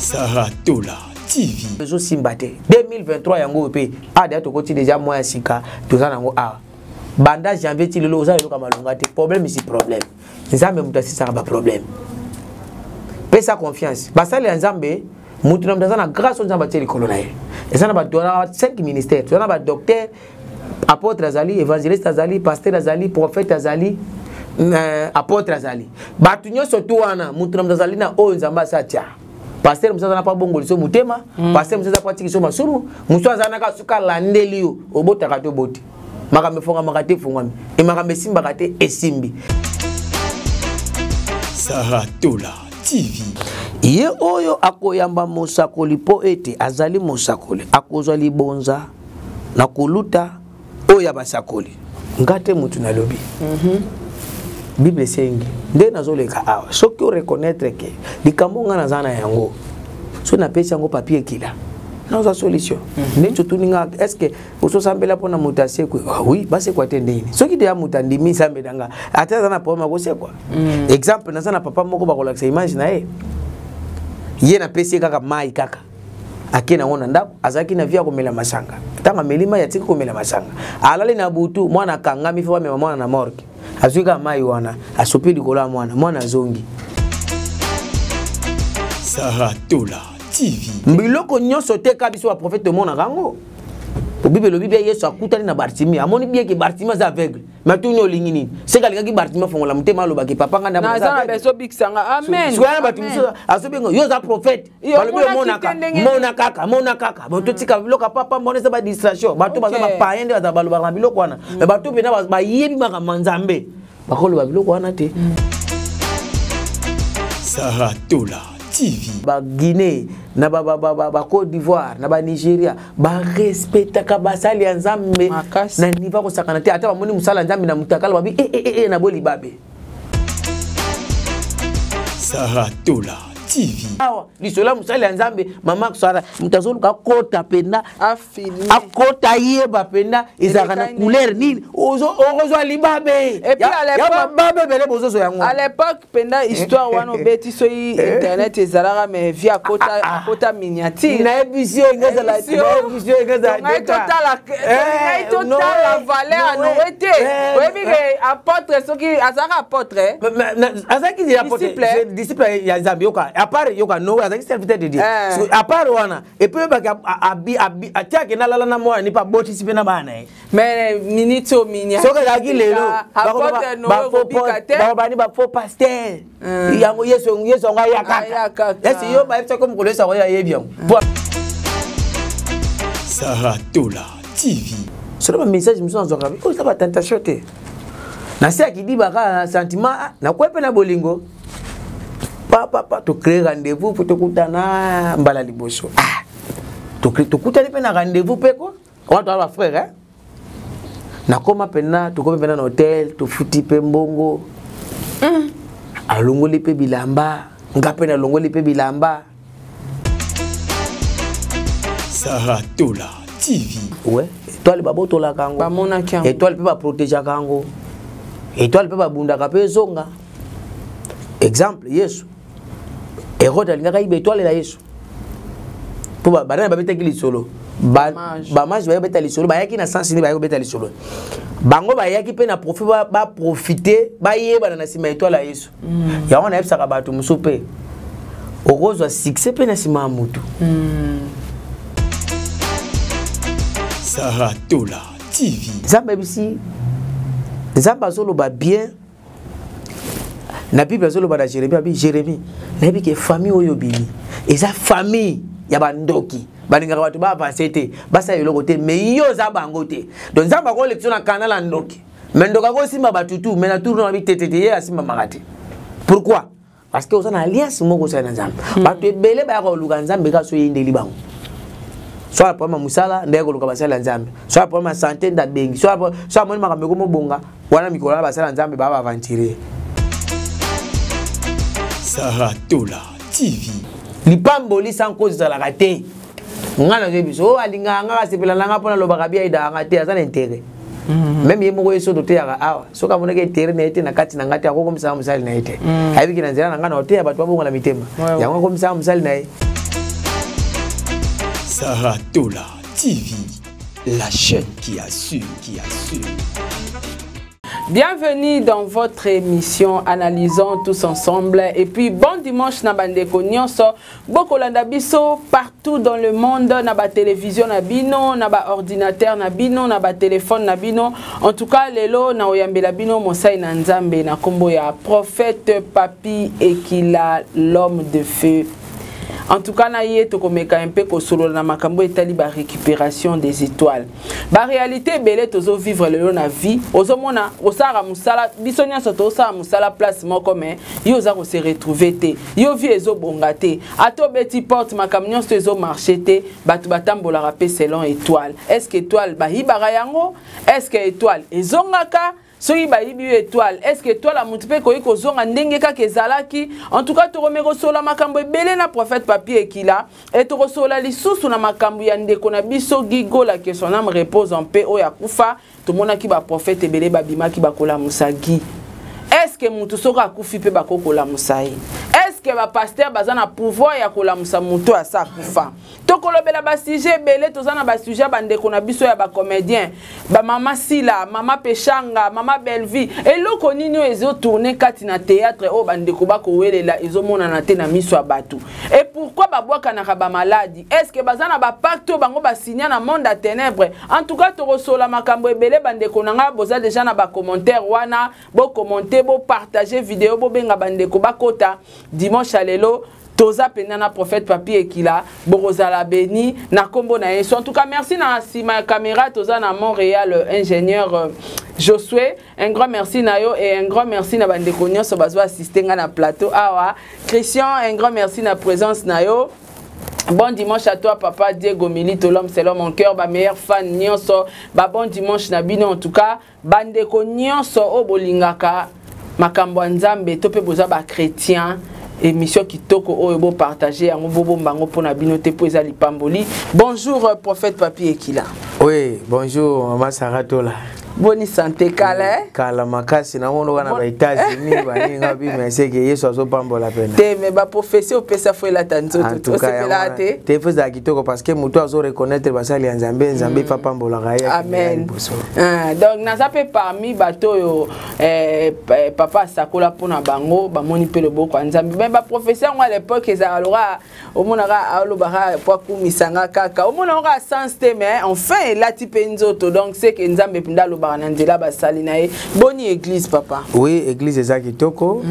Saratola TV. Bezo simbate 2023 yango pe ada to koti déjà moya sika toza nango a banda janvier ti lelo oza yoka malonga te problème ici problème nzambe mutasi saka ba problème pesa confiance basali nzambe mutu na mutaza na grâce nzambe ti likolo na ye ezana ba dora 5 ministères tozana ba docteur apôtre azali évangéliste azali pasteur azali prophète azali apôtre azali batu nyonso to wana mutu na mutazali na o nzambe asatia pasteur musaza na pa bongo liso mutema pasteur musaza pa tikiso masuru musaza na ka suka landeli yo obotaka to boti makambe fonga makate fongami e makambe simba kate esimbi. Saratola TV. Ye oyo akoyamba mosakoli po ete azali mosakoli akozwa libonza na koluta oya basakoli ngate mutu na lobi. Bible sengi nde nazoleka awa soki o reconnaître que likambo nga nazana yango so na pesa yango papier kila na za solution nde tutuninga est-ce que ososambela pona mutase ko oui base kwa tendeni soki de ya mutandimi sambelanga ataza na poma ko sekwa exemple nazana papa moko bakolakisa image na ye na pesa kaka mai kaka akena ona ndako azaki na via komela masanga tanga melima ya tiki komela masanga alali na butu mwana kangami fwa mema mwana na morgue azuika mai wana asopili kola mwana zongi. Saratola TV. Mbiloko nyonso te kabiso wa prophète mona kango Bible lo Bible Yesu akutani na Bartimée amoni bien que Bartimée za aveugle matuni olingini seka linga ki Bartimée fongola mutema alo baki papa nganda na za beso bixanga amen soya batimuso asobengo yo za prophète balobi mona kaka bato tika biloko papa mbonesa ba distraction bato baza ba paende baza baloba na biloko wana mais bato pena ba yebi makama nzambe bakolo ba biloko wana te. Saratola TV. Ba Guinée na ba Côte d'Ivoire na ba Nigeria ba respecta ka basali nzambe na niva ko sakana te ata bamoni musala nzambe na mutakala babi na boli babe. Saratola TV. Awa lisola musala nzambe mama kusara mutazolu ka kota penda afini akota yeba penda izakana couleur nini ozo libabe et puis à l'époque babe bele bozo yango à l'époque penda histoire wana obeti so internet ezalaka mais via kota miniature na émission ngeza la la valeur no ete webi ke apôtre soki azaka apôtre azaki disciple ya nzambe yoka à part yoka no azaki serviteur de Dieu à part wana et puis baka atiake na lala na moi ni pa botisipe na bana mais minito minia soka laki lelo ba faux pasteur yango yeso ngaya kaka esi yo ba ifisa comme kolesa ya yebian. Saratola TV. Sur le message me sont envoyé oh ça va tentation te na se akidi baka sentiment na kwepe na bolingo papa to créer rendez-vous pour te kutana mbala liboso to kutana pe na rendez-vous pe ko on doit frère na koma pena to koma pena na hôtel to futi pe mbongo alongoli pe bilamba ngape na longoli pe bilamba. Saratola TV. Ouais étoile baboto la kango ba mona kya étoile pe ba protéger kango étoile pe ba bunda ka pe zonga exemple Yesu Herode alingaka ibe étoile la Yesu po bana ba betaki lisolo ba mage ba betali lisolo ba yaki na sens ni ba betali lisolo bango ba yaki pe na profit ba profiter ba yeba na sima étoile la Yesu ya wana epsa ka batu musupe okozwa succès pe na sima mutu. Saratola TV. Zamba bisi Zamba solo ba bien na Bible solo ba Jérémie na bi ke famille oyo bini eza famille ya bandoki balinga watu ba avancer te basa yelo côté mais yo za bango te donc Zamba ko lection na kanala ndoki mais ndoka ko simba batutu mais na tourno bi tete ye asimba makati. Pourquoi? Parce que on a alliance moko sa na Nzambe batu ebele ba ko luka Nzambe ka so yindeli bango soit pour ma musala ndeko luka basala Nzambe soit pour ma santé ndabengi soit moi makameko mobonga wana mikola basala Nzambe ba aventurer. Saratola TV. Lipamboli sans cause za la raté ngana zo biso alinga nga sepela langa pona lobaka bia ida ngate azana intérêt même yemo yeso dote ya awa soka moneke intérêt na ete na kati na ngate akoko msala musali na ete haibiki na nzela na ngana hotel batu babonga la mitema yango ko msala musali na Saratola TV, la chaîne qui assure, Bienvenue dans votre émission Analysons tous ensemble. Et puis bon dimanche na bandeko nyonso. Bokolanda biso partout dans le monde, na ba télévision na bino, na ba ordinateur na bino, na ba téléphone na bino. En tout cas lelo na oyambela bino mosai na nzambe na kombo ya prophète Papi Ekila, l'homme de feu. En tout cas, naïe to komeka un peu ko solo na makambo etali ba récupération des étoiles. Ba réalité belé tozo vivre le na vie. Ozo mona osara musala bisonya soto osara musala place moko mais yo za ko se retrouver te. Yo vie ezo bongate. Ato beti porte makamnyo so ezo marcher te. Batu batambola rapé selon étoile. Est-ce que étoile ba hibara yango? Est-ce que étoile ezongaka? Soki ba yibi étoile, est-ce que étoile a multiplié ko yiko zonga ndenge ka kezalaki? En tout cas to remeko sola makambo ebele na prophète Papi Ekila et to sola lisusu na makambo ya ndeko na biso gigola que son âme repose en paix o ya kufa to mona ki ba prophète ebele babima ki bakola musagi. Est-ce que mutu soka akufi pe bakokola musai? Est-ce que ba pasteur bazana pouvoir ya kola musa mutu asa kufa? To kolobela ba sujet belé tozana ba sujet bandeko na biso ya ba comédien, ba mama Sila, mama Pechanga, mama Belvi, eloko nini ezo tourner kati na théâtre o bandeko ba ko welela ezo mona na te na miso ya batu. Et pourquoi ba boaka na ba maladie? Est-ce que bazana ba pacte bango ba signer na monde à ténèbres? En tout cas to resola makambo ebele bandeko nanga boza déjà na ba commentaire wana, bo commenter, bo partager vidéo, bo benga bandeko ba kota dimanche à lelo. Toza penana prophète Papi Ekila, Borozala Beni, na kombo na yeso. En tout cas, merci na sima caméra, Toza na Montréal, ingénieur Josué. Un grand merci na yo et un grand merci na bandeko nyonso bazo assister na plateau. Awa, Christian, un grand merci na présence na yo. Bon dimanche à toi, papa Diego Milito, l'homme c'est l'homme, mon cœur, ma meilleure fan, nyonso. Ba bon dimanche na bino, en tout cas, bandeko nyonso o bolingaka, makambo nzambe, tope boza ba chrétien. Émission qui toko oyo partager en bobo mbango pona binote po ezali pamboli. Bonjour prophète Papi Ekila. Oui, bonjour maman Saratola. Bonne santé kala. Kala makasi na wono wana ba États-Unis ba ninga bi merci que Yesu azo pambola pena. Te me ba profession pesa fo la tanzo to se pela te. Te fais da kitoko parce que muto azo reconnaître basali nzambe nzambe fa pambola ga. Amen. Donc naza pe parmi bato yo papa sakola pona bango ba moni pe le boko nzambe. Mais ba profession à l'époque ezalora au monara alobara po kumisanga kaka. Au monara sans te mais enfin la type nzoto donc c'est que nzambe pinda lo Boni église papa. Oui, église ezaki toko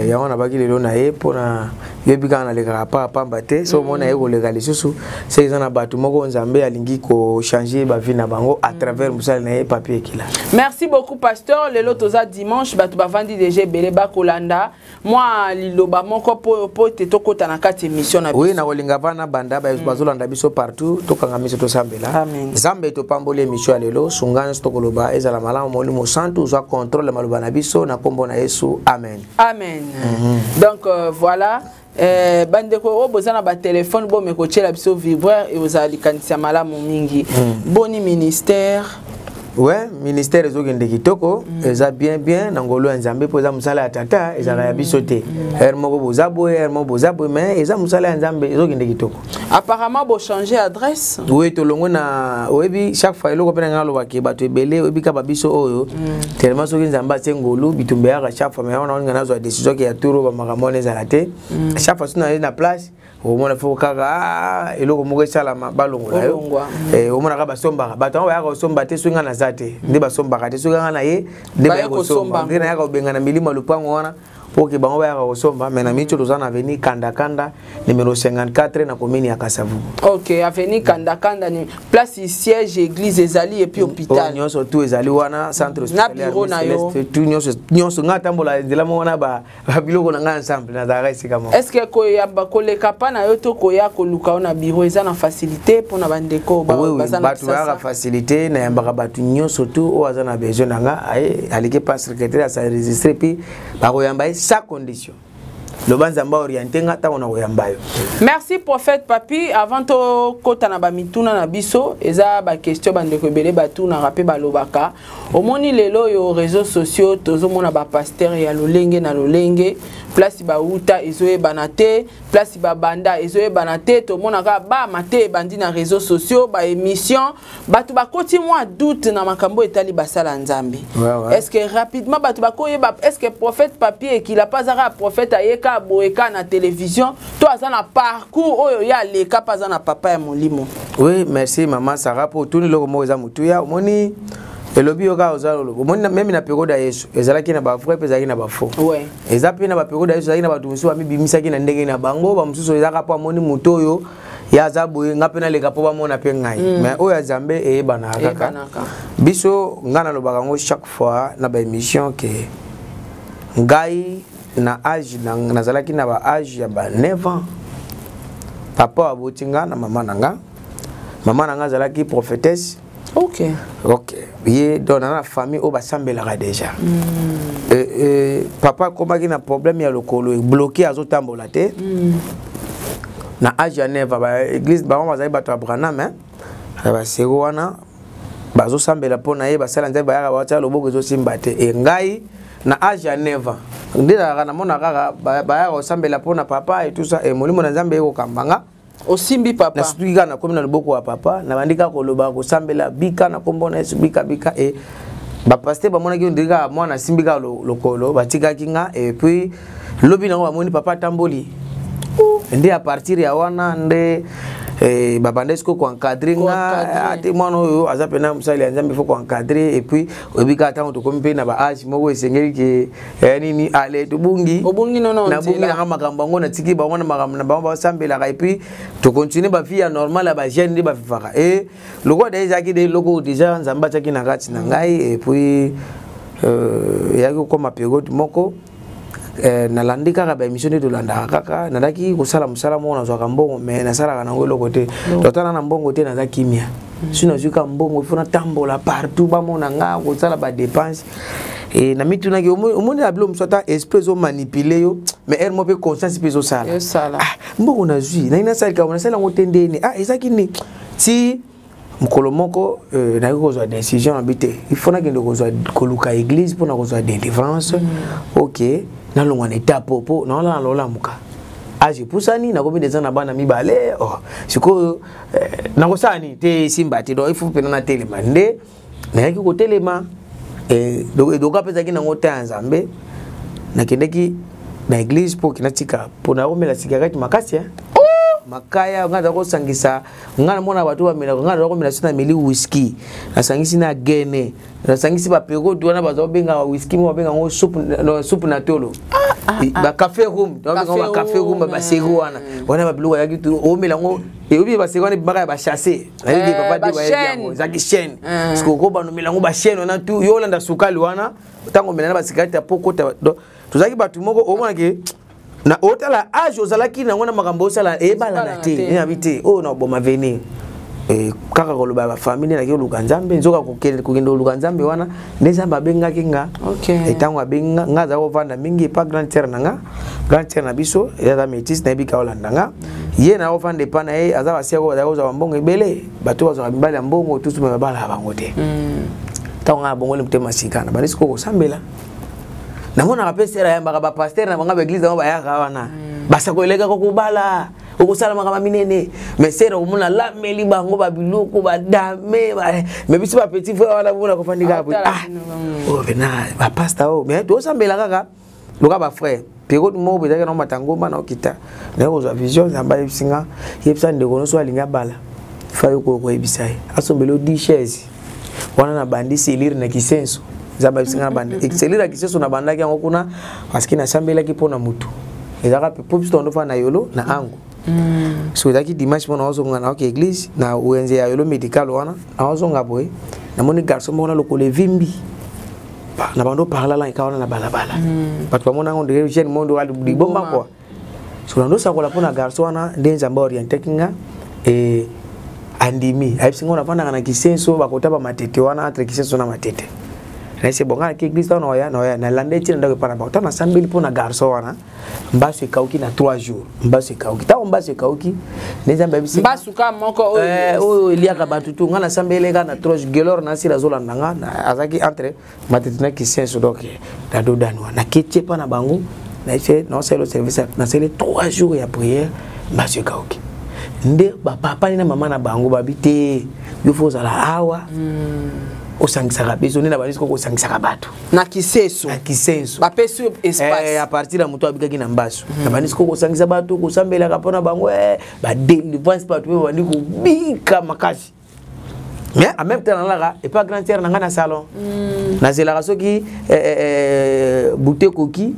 ya wana baki lelo na ye pona yebika na lekaka pa pambate so mona ye ko legaliser susu c'est na batu moko nzambe alingi ko changer ba vie na bango à travers musala na ye Papi Ekila. Merci beaucoup pasteur. Lelo toza dimanche batu bavandi déjà belé ba kolanda. Moi liloba moko po te tokota na kati émission na biso. Oui na kolinga bana banda ba bazolanda biso partout tokanga miso to sambela. Amen. Zambe to pambole émission lelo sungana stokoloba la malamu molimo santo za contrôle maloba na biso na kombo na Yesu. Amen. Amen. Donc voilà bandeko bozana ba téléphone bo me kochela biso vibreur et ozali kanisa malamu mingi. Boni ministère. Ouais, ministère ezokende kitoko eza bien nangolo nzambe poza musala ya tata ezala ya bisote. Hermoko bozabo bozabo mais eza musala ya nzambe ezokende kitoko. Apparemment bo changer adresse. Oui, to longo na oyebi chaque fois eloko pena ngalo baki bato ebele oyebi ka babiso oyo tellement soki nzamba sengolo bitumbe ya chaque fois mais on a ngana zo décision ki ya turo ba makamone ezala te. Chaque fois suna na place au mona fo kaka eloko moko sala balongo la yo au mona ka basomba bato ba ya ko somba te swinga na zate ndi basomba ka te swinga na ye ndi ba ko somba ndi na ya ko benga na milima lupango wana poke bango ba ya ko somba mais na micho tozana avenue Kanda numéro 54 na commune ya Kasavu. OK, avenue Kanda ni place siège église ezali et puis hôpital. Nyonso tout ezali wana centre hospitalier na yo tout nyonso ngata mbola de la mona ba biloko na ensemble na dara sika mo. Est-ce que ko ya ba koleka pa na yo to ko ya ko luka na bureau eza na facilité pour na bandeko ba bazana ça facilité na yamba batu nyonso tout o azana besoin nanga alike pas secrétaire à s'enregistrer puis ba ko yamba sa condition. le banzamba orienté nga ta on a oyambayo. Merci prophète papi avant to kota na ba mituna na biso eza ba question bande ko belé batu na rapé balobaka omoni lelo yo réseaux sociaux tozo mona ba pasteur ya lolenge na lolenge place ba uta ezoe banate place ba banda ezoe banate to mona ka ba maté bandi na réseaux sociaux ba émission batu ba koti moi doute na makambo etali basala nzambe. Est-ce que rapidement batu ba koyeba est-ce que prophète papier qu'il a pas ara prophète ayeka boeka na télévision to azana parcours oyo ya leka pas na papa ya molimo. Oui, merci maman Sarah pour tout le mo za mutuya moni elobi yoka ozalo moni même na période Yesu ezalaki na ba frère ezalaki na ba faux. Ouais. Ezapi na ba période Yesu ezalaki na ba tumusu ba bimisaki na ndenge na bango ba mususu ezaka pa moni mutoyo ya zabu ngape na leka po ba mona pe ngai. Mais oyo Zambe e bana kaka. Biso ngana lo bakango chaque fois na ba émission que ngai na âge na zalaki na ba âge ya ba 9 ans. Papa abotinga na maman nanga. Maman nanga zalaki prophétesse. OK. OK. Yé dans la famille au basambela déjà. Papa komaki na problème ya lokolo bloqué azotambola te. Na âge ya 9 ba église ba mama zali bato Abraham hein. Ba sego wana bazo sambela pona ye basala nzai ba ya ba loboko ezo simba te. E ngai na âge ya 9 ans. Ndira na mona kaka ba ya sambela pona papa et tout ça et molimo na Nzambe eko kambanga. Osimbi papa. Na situika na komi na loboko wa papa na bandika koloba ko sambela bika na kombo na Yesu bika et ba pasteur ba mona ki ndika mwana simbika lokolo batika kinga et puis lobi na ba moni papa tamboli. Ndi à partir ya wana nde babandesko ko encadrer nga ate mwana oyo azapena musali ya Nzambe faut ko encadrer et puis obika tango to kompe na ba age moko esengeli ke nini ale to bungi nono na bungi na makambo ngo na tiki ba wana makambo na ba sambela et puis to continuer ba fille normal ba jeune ndi ba fifaka et loko déjà ki de loko déjà Nzamba taki na kati na ngai et puis yaki ko ma période moko na landika ka ba émission de landa kaka nadaki kusala musala mona zwa kambongo mais na sala kana ngolo kote totana na mbongo te na za kimia sino zuka mbongo ifuna tambola partout ba mona nga kusala ba dépense et na mituna ki omoni ablo msota esprit zo manipuler yo mais elle mo pe conscience pe zo sala mbongo na zui na ina sala ka mona sala ngotendeni ezaki ni ti mukolo moko na ko zo décision habité il faut na kende ko zo koluka église pour na ko zo délivrance OK na longa na etapo po na la lola muka aje pusani na ko bideza na bana mibale siko na ko sani te simba te do ifu pe na telema nde na yaki ko telema do ka pesa kina ngota Nzambe na kendeki na église po kinatika po na omela cigarette makasi makaya ngada ko sangisa ngana mona watu wa mila ngada ko mila sina mili whisky na sangisi na gene na sangisi ba pego duana bazo benga whisky mo benga ngo soup na tolo ba café room do benga ba café room ba sego wana ba biluwa yaki tu o mila ngo e obi ba sego ni baka ba chasser na yiki papa di ba yango zaki chaîne siko ko ba no mila ngo ba chaîne na tu yo landa sukali wana tango mila na ba cigarette poko tuzaki batu moko o mona ke na otala age ozalaki na ngona makambo osala ebala na te habité o na boma venir kaka koloba ba famille na ke luka Nzambe nzoka kokende luka Nzambe wana ndezamba benga kinga etango benga ngaza ko vanda mingi pa grand terre nanga grand terre na biso ya da métis na bika olandanga ye na ofande pana azaba sia ko za mbongo ebele bato bazo mbali ya mbongo tusu mabala bango te tanga bongo le mtema sikana bani siko ko sambela na mona kapesera yamba ba pasteur na banga ba église ba yaka wana basa ko eleka ko kubala okusala makama minene mais sera omuna la meli bango ba biloko ba dame mais biso ba petit frère wana bona ko fandika po bena ba pasteur mais to sambela kaka loka ba frère période mo bezaka na matango bana okita na ko za vision Nzamba yesinga yebisa ndeko no so alinga bala fayo ko ebisai asombelo 10 chaises wana na bandi selire na kisenso Nzamba yesinga bandi selire kisenso na bandaki yango kuna parce que na sambela ki pona mutu ezaka pe popsto ndo fa na yolo na angu so daki dimanche mona ozonga na église na uenze ya yolo medical wana na ozonga boy na moni garçon mona lokole vimbi na bando parla la ikaona na balabala parce que mona ngondire jeune monde wali bomba quoi so ndo sa ko la pona garçon wana Nzamba orienté kinga et andimi ayipsinga na fanda na kisenso bakota ba matete wana entre kisenso na matete na c'est bon ngana ki église na oya na lande ti ndako para ba tana sambeli pona garçon wana mbasu kauki na 3 jours mbasu kauki ta mbasu kauki neza mbabisi mbasu ka moko o elia ka batutu ngana sambele ka na 3 jours gelor na sira zola nanga na azaki entre matetina ki senso donc da do danwa na ketie pa na bango na fait non c'est le service na c'est les 3 jours ya prière mbasu kauki nde ba papa ni na mama na bango babite yo foza la awa osangisaka bezo nena balisiko kosangisaka bato na kiseso ba peso espace à partir de moto abikaki na mbaso na banisiko kosangisa bato kosambela kapona bango ba délivrance bato bandi ko bika makasi mais en même temps là et pas grand terre na salon na zelaka soki bouteille koki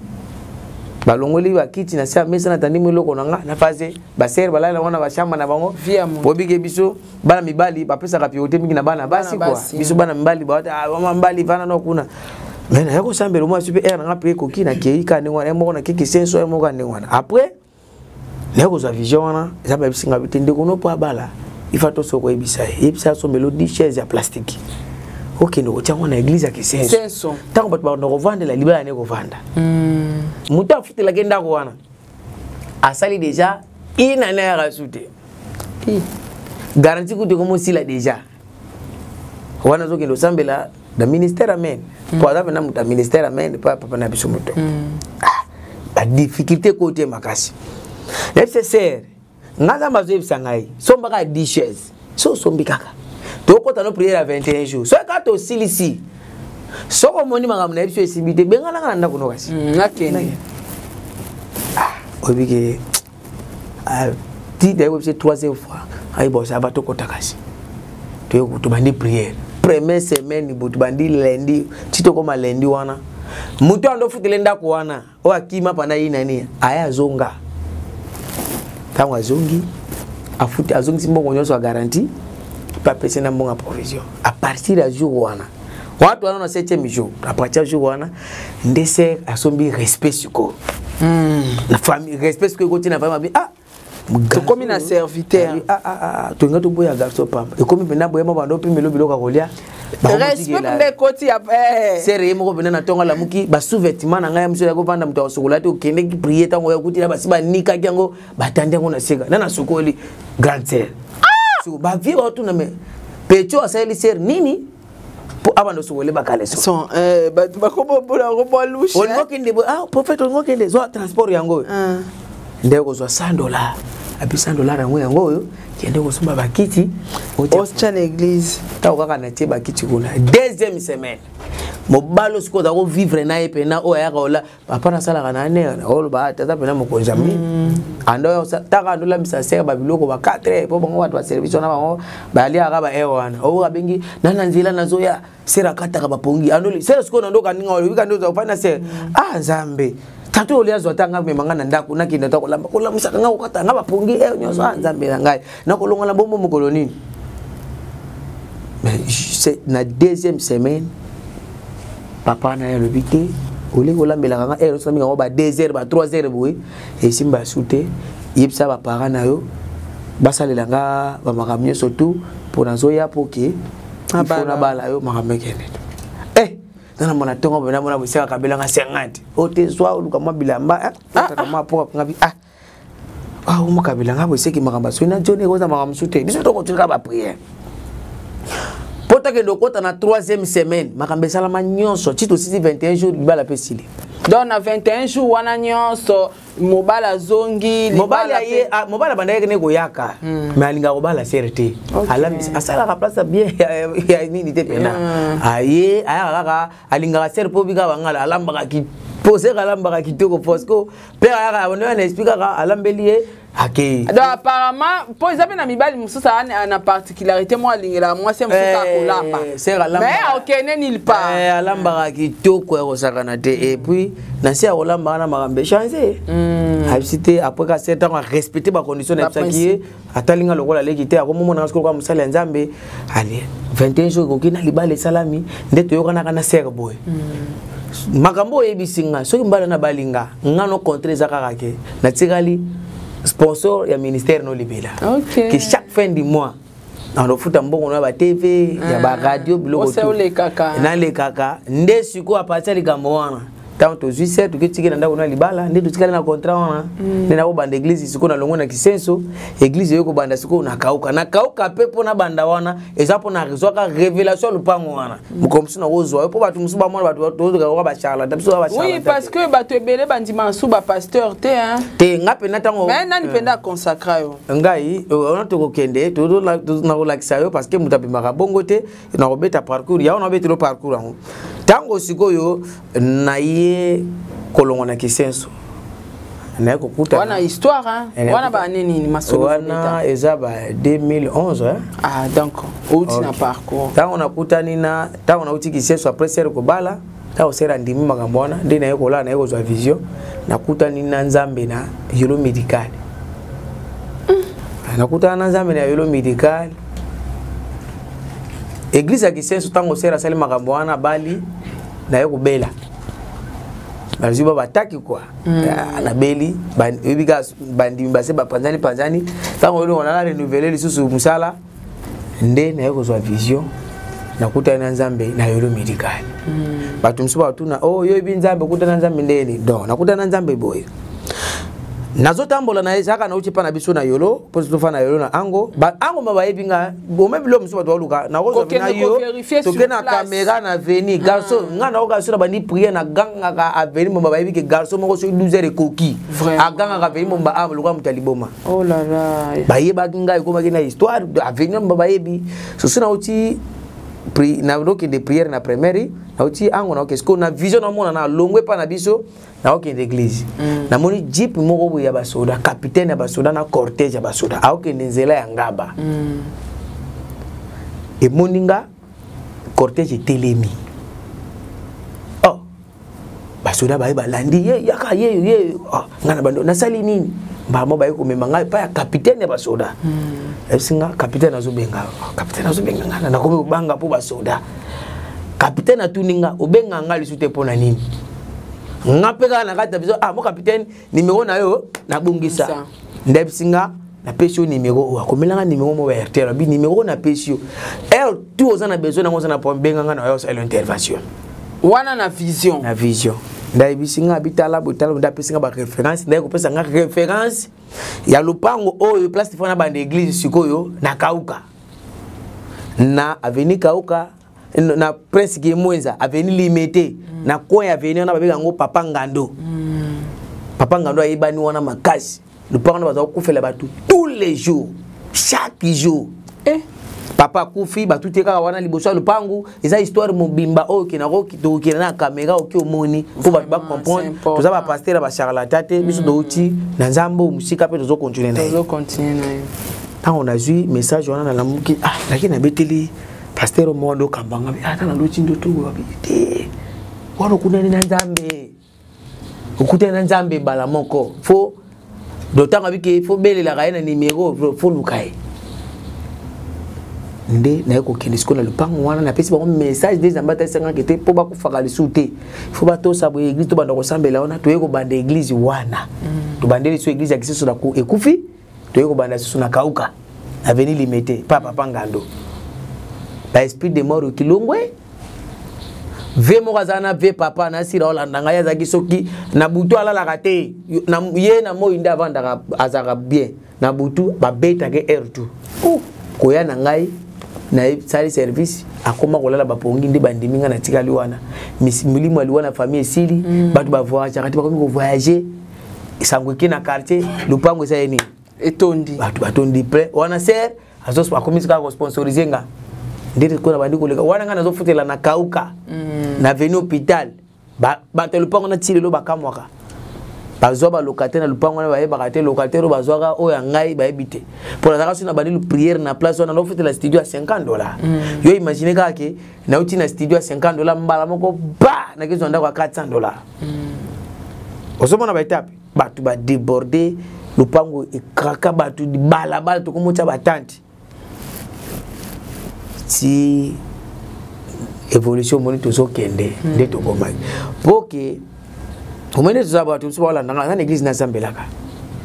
balongoli ba kiti na sa mesa na tandi moloko na phase ba ser balala wana ba chamba na bango bobike biso bana mibali ba pesa ka piote mingi na bana basi quoi biso bana mibali ba mama mibali bana no kuna mais na yako sambelo moi super air na pe koki na keika ni wana mo na kiki senso mo ka ni wana après na yako za vision wana za ba bisinga bitende kono pa bala ifato soko ebisa so melody chaise ya plastique. Ok, nous avons une église qui est senso. Tant que nous revendons la liberté, nous revendons. Nous avons fait la guerre à sali déjà, il n'en a rajouté. Garantie que tu commences là déjà. On a dit que nous avons là, le ministère amène. Pour avoir un ministère amène, pas papa n'a pas besoin de la difficulté côté makasi. Nécessaire. Nous avons besoin de sangai. Somba 10 chaises. So sombikaka. Tu as prié à 21 jours. So quand tu aussi ici. So comme on dit magam na biso esibité benga na ndako no kasi. Nakene. Obike ti de webse 3e fois. Ai bo sa bato kota kasi. Tu bandi prière. Première semaine tu bandi lundi, ti to koma lundi wana. Mutu ando futile ndako wana. O akima pana yi nani? Aya zonga. Tango azongi afuti azongi simbo nyonso garantie. Pas passer na bonne provision à partir du jour wana watu wana 7e jour à partir du jour wana ndese asombi respect suko la famille respect suko côté na famille tu comme na serviteur tu ngato boya garçon pamba et comme bena boya mabando pimelo biloka kolia respect de côté sere mo bena na tonga la muki ba sous-vêtement na ngaya mso ya ko vanda mto sokola te okende ki prier tango ya kuti na basiba nika kyango batande ngo na sega na sokoli grande sœur so ba vie otu na me pecho asali ser nini po abando so wele bakale so ba ko bo louche on ngo kende prophète on ngo kende zo transport yango ndeko zo $100 abi $100 yango yo kende ko sumba bakiti ocha na église ta okaka na tie bakiti kuna deuxième semaine mobalo siko da ko vivre na epena o ya kola papa na sala kana ne o ba tata pena mo konjami ando ta ka ndola misa ser ba biloko ba 4 po bango watu ba service na bango ba ali aka ba ewana o ka bengi nana nzila nazo ya sera kata ka ba pongi ando sera siko ndo ka ninga o wika ndo za fana ser nzambe tatu oli azo tanga memanga na ndako na kinda ta ko lamba ko lamisa nga ko kata nga ba pongi nyoso nzambe na ngai na ko longola bombo mo koloni mais c'est na deuxième semaine papa na le bité ole ko lambela nga so mi nga ba 2h ba 3h boy et simba souté yipsa ba parents na yo basalela nga ba makamnyo surtout pour nazo ya poké na bala yo makamekene na mona tongo bona mona boseka kabela nga 50 ote swa uluka mabilamba ta ma poka ngabi mo kabela nga boseki makamba so na jone ko za makamsute biso to ko tsika ba prière que le côté na 3e semaine makambe salama nyonso tito 21 jours libala pesili donc na 21 jours wana nyonso mobala zongi mobala banda yeke ne koyaka mais alinga kobala CRT alami asala ka place bien ya nini te pena aye aya alinga ser po bika bangala alamba ki poser alamba ki toko fosco père aya on ne explique alambelie. Okay. Donc apparemment, pour exemple na mibali mususa ana particularité moi lingela moi c'est musuka kolamba. Mais ok ne nil pas. Alamba kitoko ya kosakana te et puis na si alamba na makambe changer. Habité après ka certain respecter ba condition na psaki atalinga lokola lekite akomo na skolo kwa musala nzambe ali 21 jours ko kina libale salami ndeto yokana kana serboy. Makambo ebisinga soki mbala na balinga ngano contre zakaka ke na tikali sponsor ya ministère no libela que chaque fin du mois na lofuta mbongo na ba TV ya ba radio biloko to le kaka na le kaka nde siko apatsa likambo wana tant to juice to kitiki na ndako na libala nde tutikala na contrat wana nde na ko banda église siko na longo na kisenso église yoko banda siko na kauka pepo na banda wana ezapo na rizwaka révélation lupango wana mukomsu na wozwa po batu musuba mwana batu to ka ba charla tabiso ba charla oui parce que batu ebele bandima su ba pasteur te hein te ngape na tango mais nani penda consacrer yo ngai on to ko kende to na ko lakisa yo parce que mutapi makabongo te na ko beta parcours ya on beta le parcours en tango sikoyo na ye kolongo na kisenso na ko kuta wana histoire hein wana ba nini ni masolo wana ezaba 2011 hein ah donc outi na parcours tango na kutani na tango na uti kisenso après ser ko bala tango sera ndimi makambo wana ndi na ye kola na ye kozwa vision na kutani na nzambe na yolo médical na kutana na nzambe na yolo médical église ya kisenso tango sera sali makambo wana bali na ye kubela baziba bataki kwa na beli bibika bandimi base panzani tango lo na renouveler lisusu musala nde na ye kozwa vision na kutana na nzambe na yolo médical batu msuba batuna oh yo ibinzambe kutana na nzambe ndeni donc na kutana na nzambe boye nazo tambola na ezaka na uchi pa na biso na yolo po to fa na yolo na ango ba ango mabayebi nga bo mebilo musuba to luka na ko na yo to ke na caméra na veni garçon nga na ko garçon ba ni prier na ganga ka aveni mo mabayebi ke garçon mo ko so 12 heures coquille a ganga ka veni mo ba am luka mutaliboma oh la la ba yeba nga ko ma na histoire aveni mo mabayebi so sina uchi na roki de prière na première na uti ango na kesko na vision na mona na longwe pa na biso na oki d'église na moni jeep moko ya basoda capitaine ya basoda na cortège ya basoda aoki nzela ya ngaba e moninga cortège telemi oh basoda ba balandi ye yaka ye ngana bando na sali nini ba mo ba ko memanga pa ya capitaine ya basoda esinga capitaine azobenga ngana na ko banga po basoda capitaine atuninga obenga ngali sute pona nini ngapeka na kata biso mo capitaine numéro na yo na bongisa ndebsinga na pesio numéro akomelanga numéro mo ba RTL bi numéro na pesio tout ozana besoin na ngozana po benga ngana yo sa l'intervention wana na vision ndai bisinga bitala ndapesinga ba référence ndai ko pesa nga référence ya lupango oyo place fona ba église sikoyo na kauka na avenue kauka na Prince Kimwenza avenue Limité na coin avenue na babeka ngo Papa Ngando ayibani wana makasi lupango na baza kufela batu tous les jours chaque jour papa kufi batu teka wana liboso lupango eza histoire mobimba oyo kinako kitokina na caméra oki omoni po ba comprendre to za ba pasteur ba charlatan te biso douti na nzambo musika pe tozo continuer na tant on a vu message wana na lamuki lakini na beteli pasteur mondo kambanga na luchi ndo tu te wana kuna na nzambe ukutana na nzambe bala moko fo dotanga biki fo belela ka na numéro fo lukai nde na yeko kende sikola lupango wana na pesi ba message des ambata sanga kete po ba kufaka lisute fo ba to sabo église to banda ko sambela wana to yeko banda église wana to bandeli so église akiseso na ku ekufi to yeko banda susu na kauka avenue Limité papa Ngando ba esprit de mort kilongwe ve mokazana ve papa na sira olandanga ya zaki soki na butu alala kate na ye na mo inda vanda azaka bien na butu ba beta ke R2 koya na ngai na sali service akoma kolala ba pongi ndi bandiminga na tikali wana milimo aliwana famille sili batu ba voyage kati ba ko voyager isangwe na quartier lupango sa yeni etondi batondi pre wana ser azos ba komisa ko sponsoriser nga ndiri ko na bandi ko leka wana ngana zo futela na kauka na venu hôpital ba te lupango na tili lo bakamwaka bazwa ba locataire na lupango na ba bakate locataire bazwa ga o ya ngai ba ebite pour la raison na bandi prière na place wana lo futela studio à $50 yo imagine ka ke na uti na studio à $50 mbala moko ba na kizo ndako $400 osomona ba étape batu ba déborder lupango ekraka batu di balabala to komocha batanti si évolution moni to kende de to komai poke omene to zaba to so wala na église na sambelaka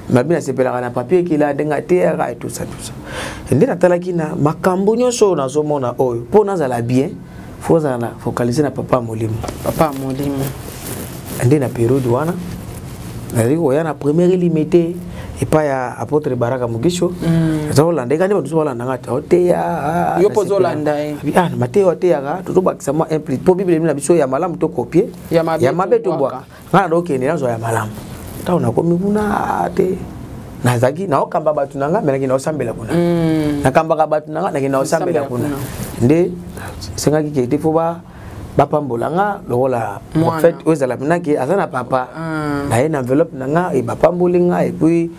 mabina sepelaka na papier kila denga tera et tout ça ndé natalaki na makambo nyonso nazomona oyo po nazala bien faut na focaliser na papa molimo ndé na période wana nariko ya na première limité et pas ya apôtre Baraka Mugisho zo landa ngani bantu zo landa ngata oteya yo pozo landa na mateo oteya ga to bakisa mo implicite po bible na biso ya malamu to copier ya mabe to bwaka ngana do kende nazo ya malamu ta na komi kuna te nazaki na okamba batu nanga menaki na osambela kuna na kamba ka batu nanga na osambela kuna nde sengaki ke te fo ba bapambolanga lokola en fait ozala minaki azana papa na une enveloppe nanga e bapambolinga et puis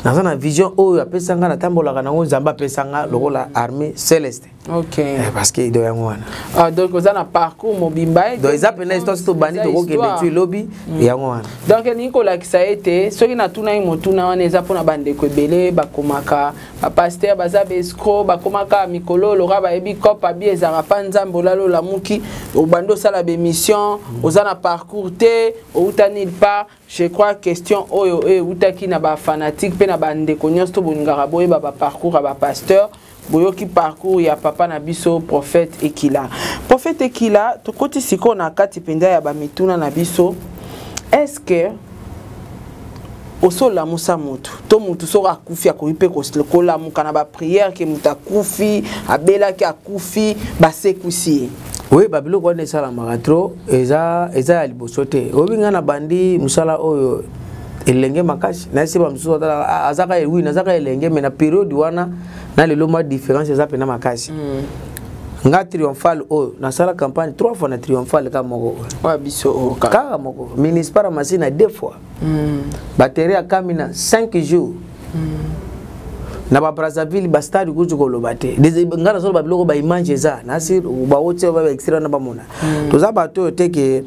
nazana vision oyo apesanga na tambolaka nango nzamba pesanga lokola armée céleste. OK. Parce que do yango wana. Ah donc ozana parcours mobimba do eza pena histoire to bandi to kokende tu lobby yango wana. Donc Nicolas qui ça été soki na tuna imotuna wana eza pona bande ko belé bakomaka ba pasteur bazabe escroc bakomaka mikolo lora ba ebi kopa bi ezara panzambo lalo la muki obando sala be mission ozana parcours te outani pas je crois question oyo utaki na ba fanatique pe na bande ko nyonso to boningara boye ba parcours ba pasteur boyoki parcours ya papa na biso prophète Ekila to koti siko na kati penda ya ba mituna na biso est-ce que osola musa mutu to mutu so akufi akoipe ko kola mukana ba prière ke mutakufi abela ki akufi ba sekusi. Oui, babilo kwa ne sala magatro eza ya liboso te obinga na bandi musala oyo elenge makasi na siba msuso azaka oui nazaka elenge mais na période wana na lelo ma différence eza pena makasi nga triomphal oyo na sala campagne 3 fois na triomphal ka moko wa biso ka moko municipal masina 2 fois batterie a kamina 5 jours na ba Brazzaville ba stade kuju ko lobate des ngana so ba biloko ba image za na si ba wote ba extra na ba mona toza bato teke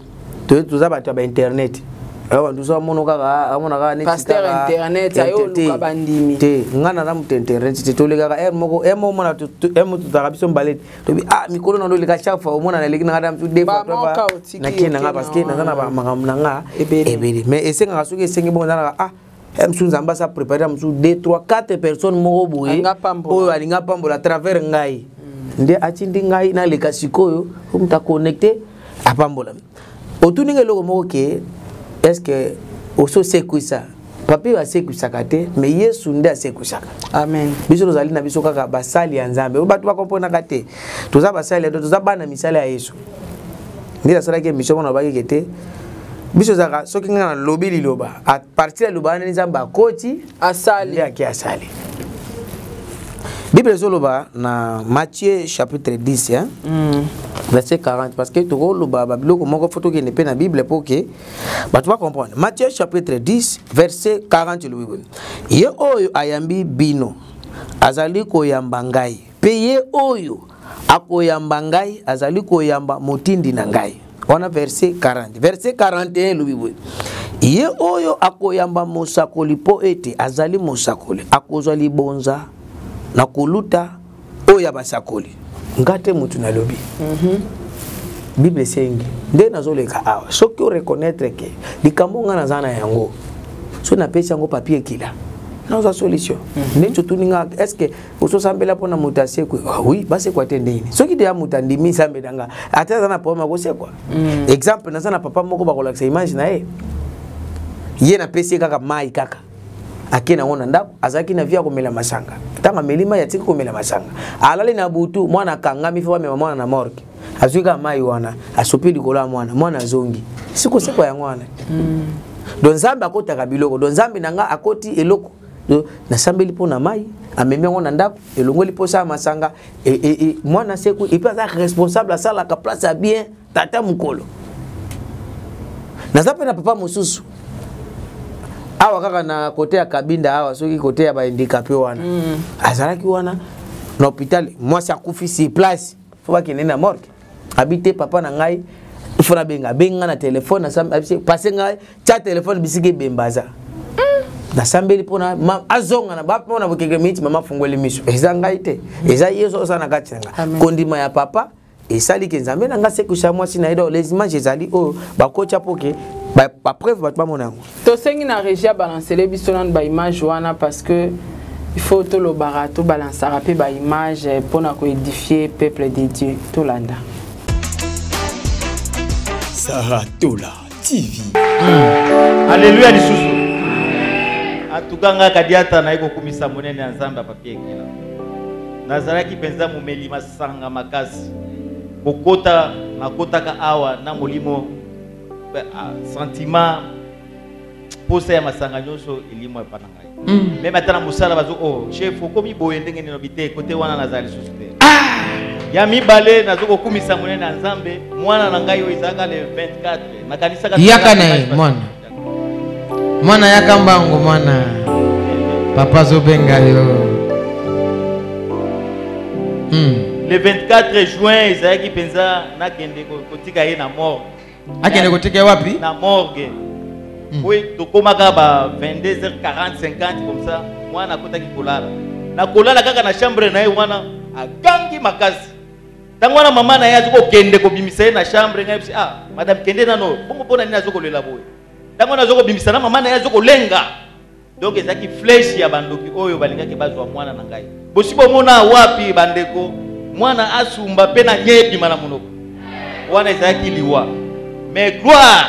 toza bato ba internet awa nduza mono kaka amona ka net pasteur internet ayo luka bandimi te ngana na mute internet te toleka ka moko mona to to tarabiso mbalete to bi mikolo na ndoleka chafa omona na lekina ngada mtu defa papa na kina nga parce que na ba makamna nga ebele mais esenga kasuki esengi bonga na msunza mbasa préparer msu 2 3 4 personnes moko boye oyo alinga pambola à travers ngai nde atindi ngai na leka sikoyo umta connecter apambola otuninga loko moko ke est-ce que oso sekuisa papi wa sekuisa kate mais Yesu nde asekuisa. Amen. Biso rozali na biso kaka basali ya Nzambe o batu bakompona kate toza basali to toza bana misala ya Yesu ndira sala ke mission na baki kete biso zaka soki ngana lobi liloba à partir de loba na Nzambe akoti asali ya ki asali. Bible zoloba na Matthieu chapitre 10 hein verset 40 parce que to loba babiloko moko photo ke ne pe na Bible pour que tu vas comprendre. Matthieu chapitre 10 verset 40 le Bible. Ye oyo ayambi bino azali koyamba ngai pe ye oyo akoyamba ngai azali koyamba motindi na ngai. On a verset 40 verset 41 le Bible. Ye oyo akoyamba mosakoli po ete azali mosakoli akozwa libonza na kuluta oya basakoli ngate mutu na lobi Bible sengi nde nazoleka awa soki o reconnaître que likambo nga nazana yango so na pesa yango papier kila na za solution nde tutuninga est-ce que oso sambela pona mutu asekwe oui base kwa tende ini soki de ya mutu ndimi sambelanga ata na poma ko sekwa exemple nazana papa moko bakolakisa image na ye na pesa kaka mai kaka akena ngona ndako azaki na via komela masanga tanga melima ya tiki komela masanga alali na butu mwana kangami fwa mema mwana na morgue azuika mai wana asopili kola mwana zongi siko ya mwana don Nzambe akota biloko don Nzambe nanga akoti eloko na sambeli pona mai amemi ngona ndako elongoli posa masanga mwana seku ipaza responsable à ça la place bien tata mukolo nazape na papa mususu awa kaka na kote ya kabinda awa soki kote ya ba handicapé wana azalaki wana na hôpital moi ça akufi si place faut pas qu'il na morgue habité papa na ngai fona benga na téléphone na sam passer ngai cha téléphone bisiki bembaza na sambeli pona azonga na ba pona bokeke miti mama fungwele miso eza ngai te eza yeso sana katanga kondima ya papa esali ke Nzambe na nga sekusha moi sina ida les images ezali o bakocha poke ba preuve ba pas monango to sengi na régie balancer les bisonan ba image wana parce que il faut tout le barato balancer rapé ba image pour na ko édifier peuple de Dieu to landa Saratola TV. Alléluia lisusu. Atukanga kadiata na iko kumisa monene ya Nzambe papier kila. Nazaraki penza mumeli masanga makasi. Bokota nakotaka awa na molimo sentiment posa ya masanga nyonso elimo epana ngai. Même atana musala bazo oh chef okomi boye ndenge nino bite kote wana nazali susu te. Ya mibale nazoko kumisa monene ya Nzambe mwana na ngai oizaka le 24 na kanisa ka yaka na mwana yaka mbango mwana papa zobenga yo le 24 juin ezaki penza nakende kotika ye na morgue akende kotika wapi na morgue oui tokomaka ba 22h40 50 comme ça mwana kotaki kolala na kolala kaka na chambre na ye wana agangi makasi tango na mama na ye azoko kende ko bimisa ye na chambre ngai madame kende nano bongo pona nini azoko lela boye tango na zoko bimisa na mama na ye azoko lenga donc ezaki flèche ya bandoki oyo balingaki bazwa mwana na ngai bosibo mona wapi bandeko mwana asumba pe na nyebi mana monoko wana ezaki liwa mais gloire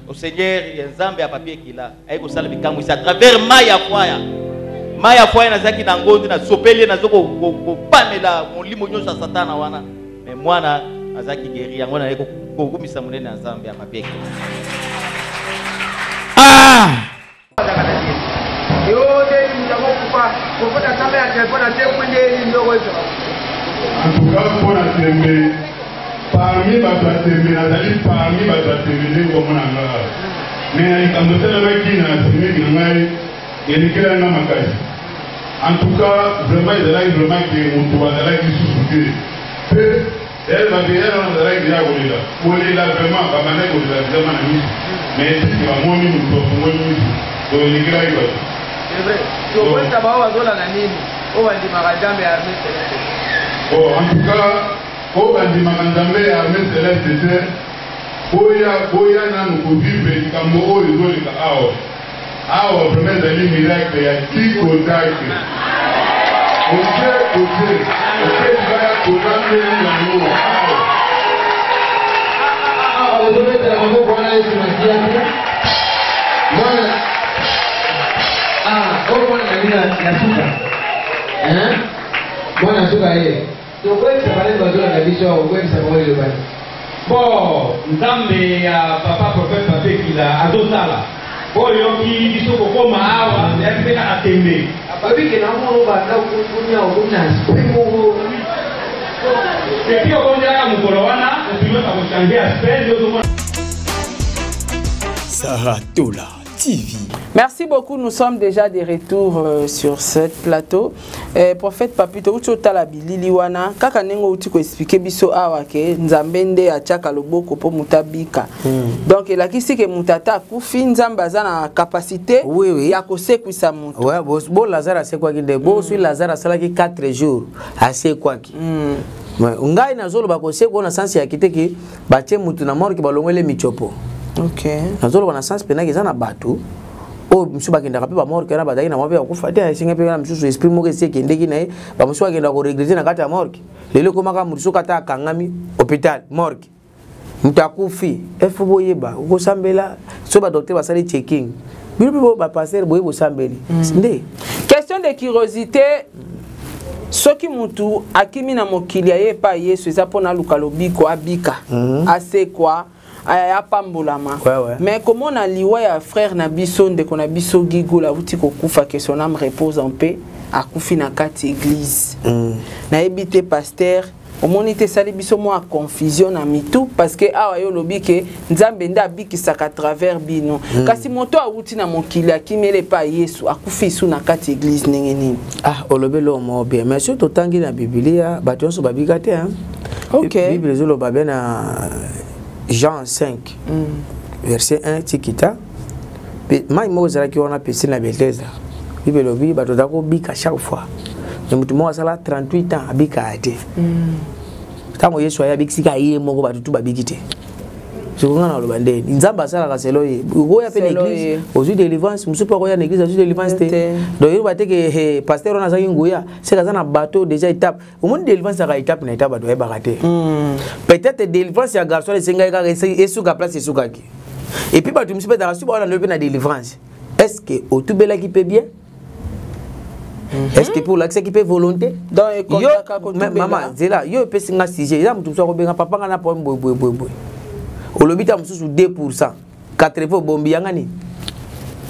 au Seigneur Nzambe ya papier kila aiko sala bikamwe à travers maya foya na zaki na ngondi na sopeli na zoko kopamela molimo nyonso satana wana mais mwana azaki guéri yango na aiko kokumisa monene na Nzambe ya papier kila En tout cas, pour la témé, parmi ma témé, Nathalie, parmi ma témé, comme on a. Mais quand on a qui n'a témé, il y a des gens qui ont maquillé. En tout cas, vraiment, il y a vraiment qui ont qui sont elle va bien dans la règle là. Pour les là vraiment, pas mal de la demande. Mais c'est pas moi, nous sommes moi, donc les gars, c'est vrai. Tu vois, ça va avoir la nani. Oh, on dit Maradame et Armée Céleste. Oh, en tout cas, oh, on dit Maradame et Armée Céleste. Boya nanu kuvive kama oyo zolika awa vraiment dali miracle ya kiko take oje baya kodambe yango ozobeta na maboko wana yesu masiaki mwana kabila na suka mwana suka ye tokwekisa balezi bazola na biso okwekisa baoyo bani bon Nzambe ya papa prophète pape kila azosala oyo ki biso kokoma awa yakiseka atembe ababike na mono banda kunya okuna spemo epi okonjaka mokolo wana opimaka kochange aspect yozomona Saratola TV. Merci beaucoup, nous sommes déjà de retour sur ce plateau. Prophète Papito, ucho talabi liliwana kaka nengo uti ko expliquer biso awa ke nzambende achaka loboko po mutabika. Donc la kisi ke mutata kufi nzamba zana capacité ya kosekwisa mutu. Ouais, bo Lazare asekwa kinde bo sui Lazare asala ki 4 jours asekwa ki. Ngai nazolo bakosekwa na sensi ya kiteki bache mutu na mort ki balongwele michopo. OK. Nazolo na sensi penaki zana batu. Oh, monsieur bakenda kape ba mort kana badaki na mabe akufa te singa pe na msusu esprit mo kese kendeki na ye ba monsieur akenda ko regretter na kata ya morgue lelo koma ka muriso kata akangami hôpital morgue mutakufi efo boyeba ukosambela so ba docteur basali checking bibo ba passer boyebo sambeli nde question de curiosité soki mutu akimi na mokili ya ye pa Yesu eza pona lukalobiko abika ase kwa apambolama mais comment on a liwa ya frère na biso ndeko na biso Gigo la uti kokufa que son âme repose en paix akufi na kati église na ebité pasteur omonite sali biso mo a confusion na mitu parce que awa yo lobi ke nzambe nda bikisaka à travers bino kasi moto awuti na mokili akimele pa Yesu akufi su na kati église ndenge nini olobelo mo bien mais surtout tangi na biblia bato so babika te OK bible zo lo babena Jean 5, verset 1, Tikita. Moi, je suis on a piscine la Bethesda. Bible lobi, batodako bika chaque fois. Mais mutu mo sala 38 ans abika ate. Tango Yesu ya bikisika iye moko batutu babikite. Je comprends dans le bandé. Nzamba ça la selo ye. Go ya pe l'église. Aux délivrance, musu pas go ya l'église, aux délivrance té. Donc il va te que pasteur on a ça ngoya. C'est ça na bateau déjà étape. Au monde délivrance ça étape na étape doit barater. Peut-être délivrance ya garçon les senga ka et sous place et sous kaki. Et puis bato musu pe dans suba on lever na délivrance. Est-ce que au tout bela qui peut bien? Est-ce que pour l'accès qui peut volonté? Dans yo maman, c'est là, yo pe singa sujet. Là mutu so ko benga papa ngana po boy. Olobita mususu 2%. 80 bombi yangani.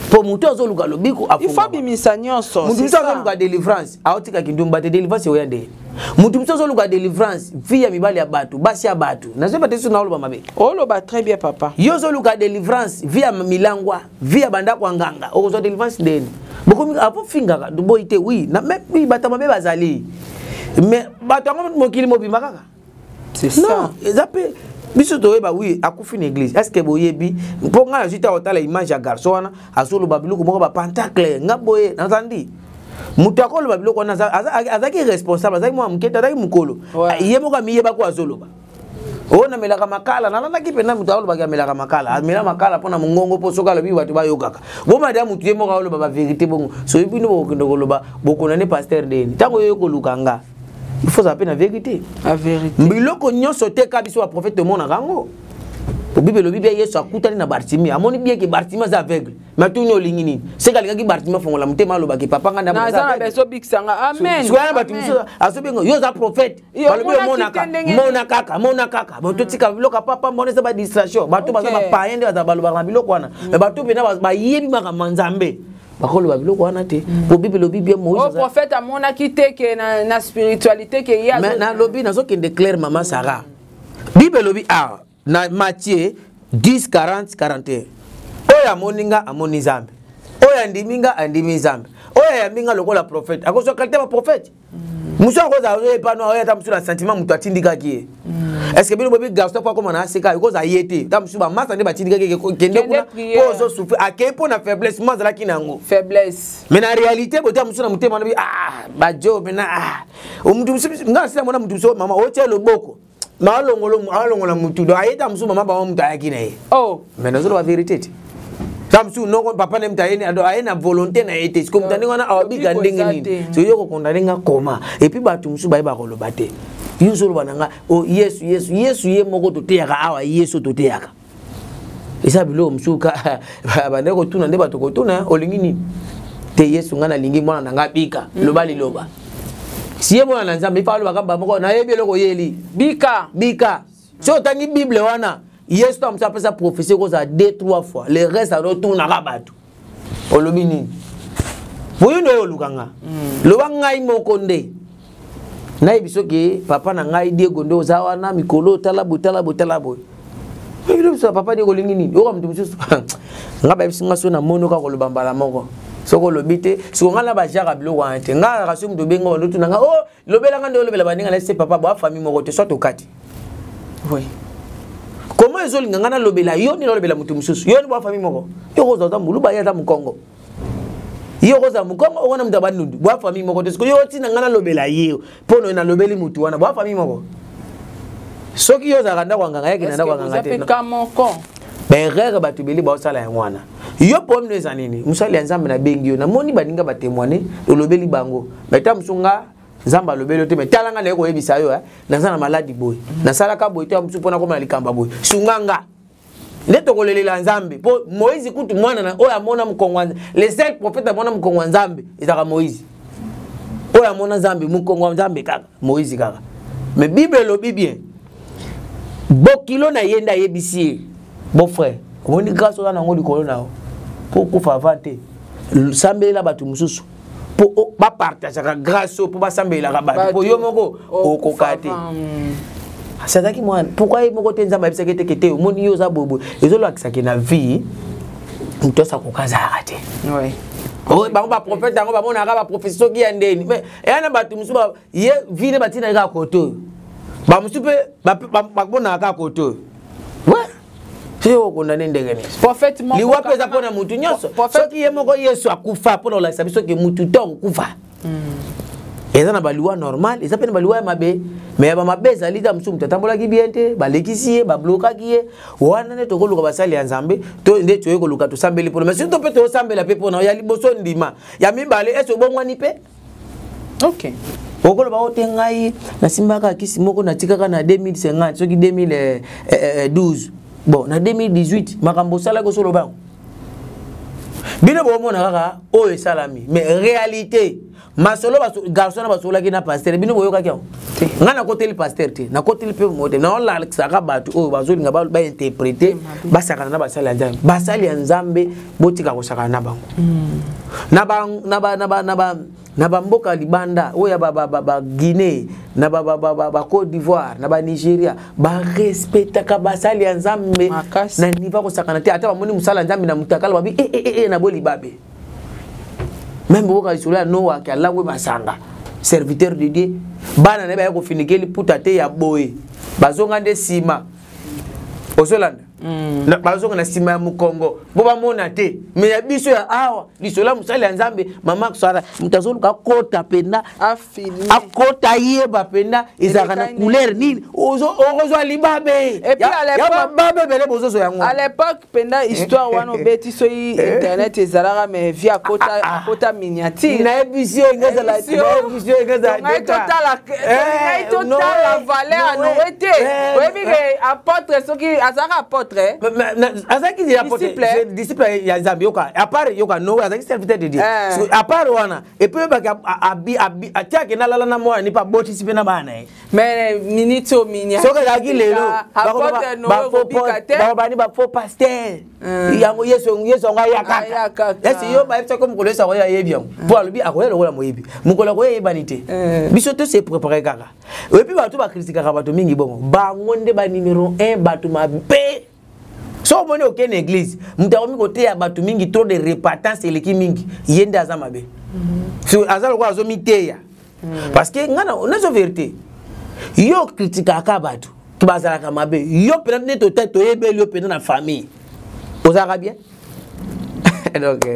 Pour mutu azo luka lobiko afu. Il faut bimisa nyonso. Mutu azo luka délivrance. Aotika kindumba te délivrance oyande. Mutu azo luka délivrance via mibali ya batu, basi ya batu. Na sema tesu na oloba mabe. Oloba très bien papa. Yo zo luka délivrance via milangwa, via banda kwa nganga. Ozo délivrance ndeni. Bokomi apo finga du boité oui, na même oui bata mabe bazali. Mais bata mokili mobima kaka. C'est ça. Non, ezapé biso to eba oui akufi na église. Est-ce que boyebi pour nga jita otala image ya garçon wana azolo babiloko moko ba pentacle nga boye natandi. Mutu akolo babiloko wana azaki responsable, azaki mwa muketa, azaki mukolo. Iye moko miyeba ko azolo ba. Ona melaka makala nalanda kipena mutu akolo ba melaka makala. Amela makala pona mungongo po soka lobi batu ba yokaka. Bo madame mutu ye moko akolo ba vérité bongo. So ebi no bokendo ba bokona ne pasteur deni. Tango yoko lukanga. Il faut savoir la vérité. La vérité. Biloko nyonso te kabiso wa prophète mona rango. Au Bible le Bible Yesu akutani na Bartimée. Amoni bien que Bartimée za aveugle. Mais tout no lingini. C'est kalika ki Bartimée fongola mutema lo ba ki papa nganda na za beso bixanga. Amen. Soya Bartimée asobengo yo za prophète. Balobi mona kaka. Bon totika biloko papa mbone za ba distraction. Bato baza ba paende za baloba na biloko wana. Mais bato bena ba yebi maka manzambe. Bakolo ba biloko wana te. Pour Bible le Bible Moïse. Le prophète a mona kité que na spiritualité que ya. Mais na lobi na zo ki déclare maman Sarah. Bible lobi na Matthieu 10 40 41. Oya moninga amoni zambe. Oya ndiminga andimi zambe. Oya yambinga lokola prophète. Akoso kalite ba prophète. Muso akoza epano oya tamusu na sentiment mutu atindika ki. Est-ce que bino bobi garçon kwa koma na seka akoza yete. Tamusu ba masa nde batindika ki kende kuna pozo souffrir akepo na faiblesse mazala kinango. Faiblesse. Mais en réalité bote amusu na mutema na ba jo mena omuntu nga sila mona mutu so mama oche loboko. Malongola mutu do ayeta musu mama ba mutu ayakina ye. Oh, mais nazo la vérité. Samsu no papa ne mtayeni ado ayena volonté na ete comme tandi wana abiga ndenge nini. So yoko kondalenga koma et puis batu musu ba ko lobate. Yuzo bananga o Yesu ye moko to teyaka awa Yesu to teyaka. Esa bilo musuka bande ko tuna nde batu ko tuna olingi ni. Te Yesu ngana lingi mwana nanga bika lobali loba. Si yebo na nzambe fa lo bakamba moko na yebi loko yeli bika so tangi bible wana Yesu tam sa pesa prophétie ko za 2-3 fois le reste a retourne na rabatu olobi nini boyo ndo lukanga lo bangai moko nde na yebiso ke papa na ngai Diego ndo za wana mikolo talabo so papa Diego lingi nini o mtu mususu ngaba bisinga so na mono ka ko lo bambala moko soko lobite soko ngala ba jara bilo wante ngala rasu mdo bengo ndo tunanga oh lobela ngande lobela baninga laisse papa ba famille moko te soit okati oui comment ezoli ngana lobela yo ni lobela mutu mususu yo ni ba famille moko yo ko za mulu ba ya ta mukongo yo ko za mukongo ona mtaba nundu ba famille moko te soko yo tina ngana lobela yo pono na lobeli mutu wana ba famille moko soki yo za kanda kwa nganga yake na kwa nganga te berere batubeli ba osala ya mwana yo pomno ezanini musali nzambe na bengi yo na moni baninga ba témoigner olobeli bango beta musunga nzamba lobelo te metalanga na ko yebisa yo na sana maladi boy na sala ka boy te musu pona ko na likamba boy sunganga ndeto kolelela nzambe po Moïse kutu mwana na oya mona mukongwa le seul prophète mona mukongwa nzambe ezaka Moïse oya mona nzambe mukongwa nzambe kaka Moïse kaka mais Bible lobi bien bokilo na yenda yebisi bon frère komoni grâce oza nango likolo nao po kufa vate sambela batu mususu po ba partage ka grâce po ba sambela ka batu po yo moko okokate asazaki mwana pourquoi ye moko te nzamba bisaka te kete omoni yo za bobo ezolo akisaki na vie mutosa kokaza akate oui oh ba prophète ngo ba mona ka ba professeur ki andeni mais yana batu mususu ba ye vie ne batina ka koto ba mususu ba bona ka koto ouais yo kondane ndengene prophète moko liwa pesa pona mutu nyoso soki ye moko Yesu akufa pona la sabiso ke mutu to kufa eza na baliwa normal eza pe na baliwa mabe mais ba mabe ezali ta musu mutatambola ki bien te balekisi ye ba bloka ki ye wana ne to koluka basali ya nzambe to nde to yekoluka to sambeli pour mais surtout pe to sambela pe pona ya liboso ndima ya mibale eso bongwani pe OK okolo ba otengai na simbaka kisi moko na tikaka na 2050 soki 2012 bon na 2018 makambo sala ko solo ba bino bo mona kaka o esalami mais réalité masolo ba garçon na basola ki na pasteur bino boyoka kyao ngana côté le pasteur te na côté le pe mote na on la saka batu o bazoli nga ba interpréter basaka na basali nzambe basali nzambe botika ko saka na bango na ba mboka libanda oya ba Guinée na ba Côte d'Ivoire na ba Nigeria ba respecta ka basali nzambe na niva ko saka na te ata ba moni musala nzambe na mutakala ba bi na boli babe. Même si vous avez Noah qui a langue masanga, serviteur de Dieu, bana ne ba ko finikeli putate ya boy. Bazonga de sima. Osolanda. Na bazonga na sima ya Mukongo. Boba mona te. Mais ya biso ya awa, lisola musali nzambe, mama kusara, mutazolu ka kota penda afini. Akota yeba penda izaka na couleur nini? Ozo libabe. Et puis à l'époque babe bele bozo yango. À l'époque penda histoire wana beti so internet ezalaka mais via kota miniature. Na émission ngeza la émission ngeza total la valeur no été. Oui mais apôtre soki azaka apôtre. Azaki di apôtre disciple ya Nzambe yoka à part yoka no azaki serviteur de Dieu. À part wana et puis ba abi atiake na lala na moi ni pas participer na bana. Mais minito miniature. Soka daki lelo apôtre no ko bikate. Ba ni ba faux pasteur. Yango yeso ngaya kaka. Esi yo ba ifta comme kolesa ko ya yebian. Pour lubi akoyela ko la moyibi. Mukola ko yebanité. Biso to se préparer kaka. Et puis ba to ba critiquer ka bato mingi bongo. Ba ngonde ba numéro 1 bato mabe. So moni aucune église, mutaomi côté ya batu mingi trop de repentance eleki mingi, yende azama be. So azalo kwa azomi teya. Parce que ngana on a vérité. Yo critique aka batu, ki bazala ka mabe. Yo peut-être ne to tête to yebe yo peut-être na famille. Ozaka bien? Donc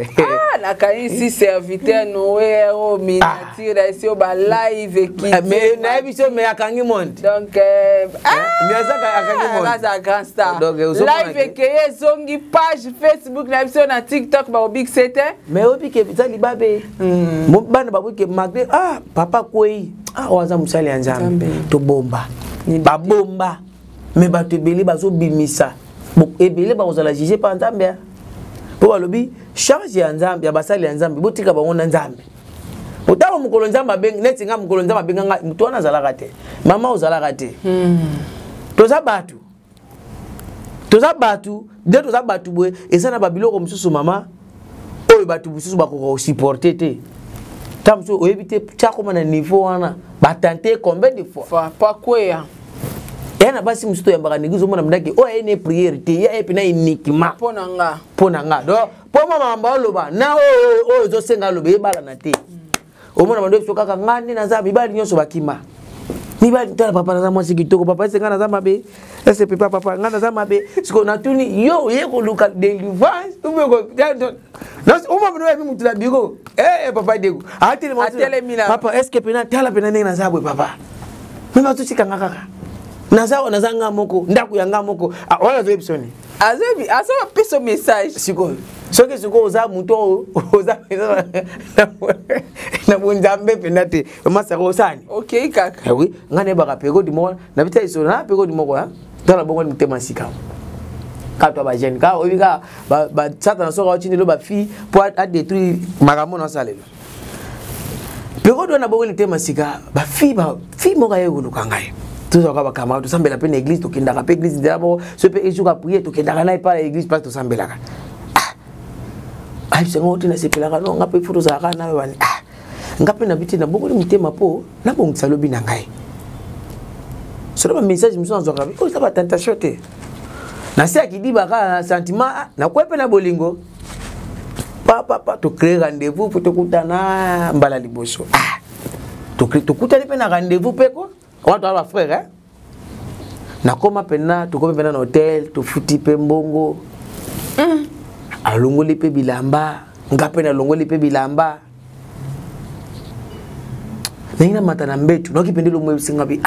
la ici serviteur Noé au miniature ici au live qui mais na émission mais akangi monde donc mais azaka akangi monde ça grand star donc live que zongi page Facebook na émission na TikTok ba obik c'était mais obik ke bizali babe mo bana babu ke magre papa koi waza musali nzambe to bomba ba bomba mais ba te beli bazo bimisa ebele ba ozala juger par nzambe po alobi charge ya nzambe ya basali ya nzambe botika bango na nzambe utawa mukolo nzambe benga neti nga mukolo nzambe benga nga mutwana zalaka te mama ozalaka te toza batu de toza batu boye eza na babiloko mususu mama oyo batu mususu bakoko supporter te tamso oyebite chako na niveau wana batante combien de fois pas quoi yana basi musuto yambaka niguzo mona mndaki o ene prière te ya epina uniquement ponanga do po mama mbaloba na o zo senga lobe bala na te o mona mando biso kaka ngani na za bibali nyonso bakima mibali tala papa na za mwasi kitoko papa senga na za mabe ese papa ngana za mabe siko na tuni yo yeko luka délivrance ubeko nas o mama no mutu na bigo papa dego atele mina papa est-ce que pena tala pena na za bwe papa mama tu sikanga kaka naza nga moko ndaku ya nga moko wala zo episode azebi asoma piso message siko soki siko oza muto oza na bunzambe penate masa ko sani okay kaka oui ngane baka pego di mo na bita iso na pego di moko ha tala bongo ni tema sika ka to ba jeune ka obika ba sata na soka ochini lo ba fi pour a détruire magamo na salelo pego do na bongo ni tema sika ba fi mo ga yego kangaye tout ça va camarade tout sambela pe na église to kendaka pe église d'abord ce pe ejuka prier to kendaka na pa église pas to sambelaka ai sengo tina sepelaka no ngape photo za kana na bani ngape na biti na boko ni mitema po na bongo salobi na ngai so ba message muso nzoka ko ça va tentation te na se akidi baka sentiment na kwepe na bolingo papa to créer rendez-vous pour te kutana mbala liboso to kutana pe na rendez-vous pe ko on va frère hein na koma pena to koma pena na hôtel to futi pe mbongo alongoli pe bilamba ngape na longoli pe bilamba Nina matana mbetu noki pendelo mwe singa bi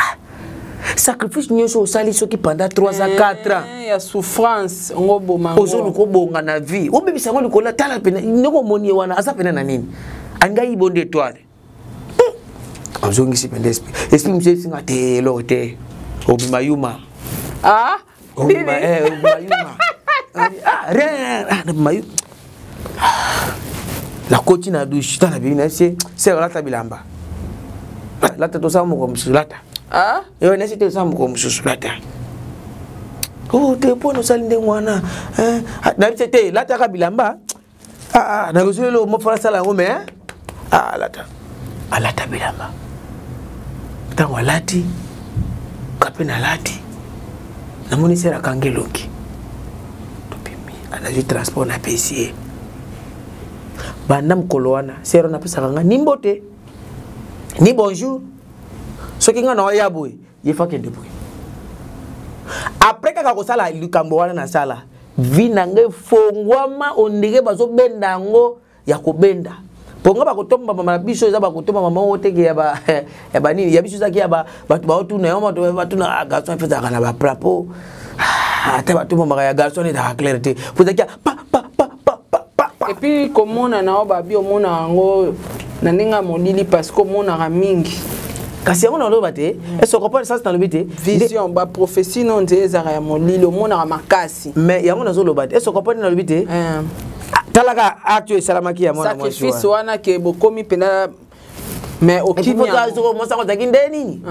sacrifice nyoso osali soki pendant 3 à 4 ans ya souffrance ngobo mango ozo ko bonga na vie obebisa ngo likola tala pena ndoko moni wana asa pena na nini angai bonde étoile azongi si pende esprit mse singa te lote obima yuma obima yuma mayu la coach na douche tana bina c'est lata bilamba lata to sa mo ko msulata yo nesi te sa mo ko msulata te pono salinde mwana na bite lata ka bilamba na goselo mo fara sala ngome lata bilamba tango lati kapena lati na moni sera kangeloki anaji transport na PCA banda mkoloana sero na pesa kanga nimbote ni bonjour soki nga na yabwe yefa kende boy après kaka ko sala likambo wana na sala vina nge fongwama ondike bazo benda ngo ya kobenda ponga ba kotomba mama biso za ba kotomba mama oteke ya ba nini ya biso za ki ya ba batu ba otuna yo moto batu na garçon feza kana ba prapo ata batu mama ya garçon ni da clarté faut dire pa et puis comment na ba bi omona ngo na ninga molili parce que mona ra mingi kasi on oloba te est-ce qu'on comprend ça dans le bité vision ba prophétie non ezara ya molili omona ra makasi mais yango nazo loba te est-ce qu'on comprend dans le bité talaka actu salamaki ya mwana mwasi sacrifice wana ke bokomi pena mais okimi ya ko mosa ko takinde nini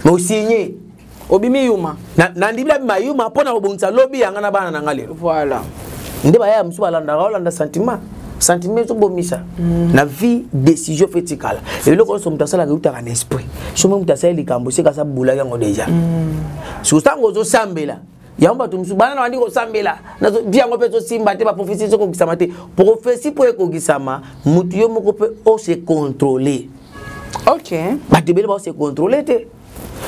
mais osigné obimi yuma na ndibila mayuma pona obunza lobi yanga na bana nanga lelo voilà ndeba ya msu balanda sentiment to bomisa na vie décision féticale et le ko so mutasala ke utaka na esprit so mutasala likambo se ka sa bula yango déjà so sango zo sambela yamba tumsu bana na ndiko sambela na dia ngo peso simba te ba prophétie ko kisama te prophétie po ko kisama mutu yo moko pe o se contrôler OK ba tebele ba se contrôler te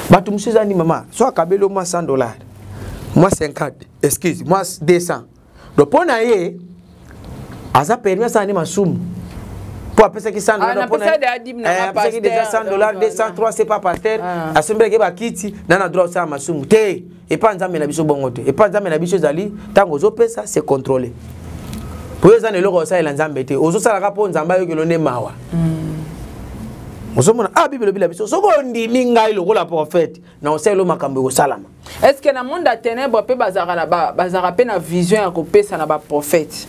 ba tumsu zani mama so akabelo moi $100 moi 50 excuse moi 200 donc pour na ye asa permis ça ni masumu pour appeler ça qui $100 pour na appeler déjà $100 203 c'est pas par terre assemble ke ba kiti na droit ça masumu te et pas nzambe na biso bongo te et pas nzambe na biso zali tango zo pesa c'est contrôlé pour ça ne loko ça ela nzambe te ozo sala ka po nzamba yo kelone mawa Osomona Bible bila biso soko ndimi ngai lokola prophète na oselo makambo ko salama. Est-ce que na monde a ténèbres pe bazara pe na vision ya ko pesa na ba prophète.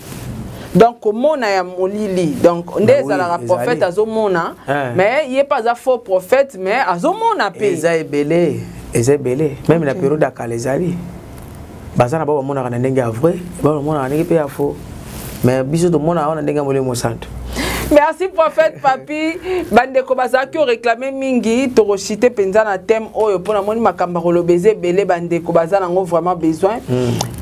Donc comment na ya molili donc ndeza la prophète azomona mais il est pas un faux prophète mais azomona pe ezebele même la période akalezali bazana baba mona kana ndenge ya vrai baba mona ndenge pe ya faux mais biso to mona ona ndenge molemo santo. Merci prophète papi bande ko bazaki o réclamer mingi to rochiter penza na thème oyo pona moni makamba kolobeze belé bande ko bazana ngo vraiment besoin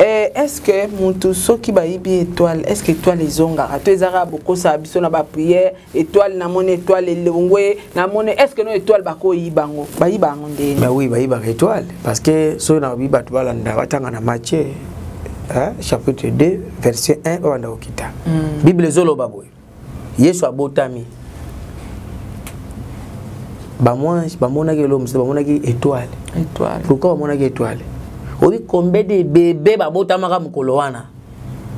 et est-ce que mutu soki ba yibi étoile est-ce que étoile ezonga to ezara boko sa biso na ba prière étoile na moni étoile elongwe na moni est-ce que no étoile bako yibango ba yibango ndeni bah oui ba yiba étoile parce que so na biba to balanda batanga na Matthieu chapitre 2 verset 1 wanda okita Bible zolo baboy Yesu abotami bamona ke l'homme bamona ke étoile pourquoi bamona ke étoile obi combien de bébés babotama ka mukolo wana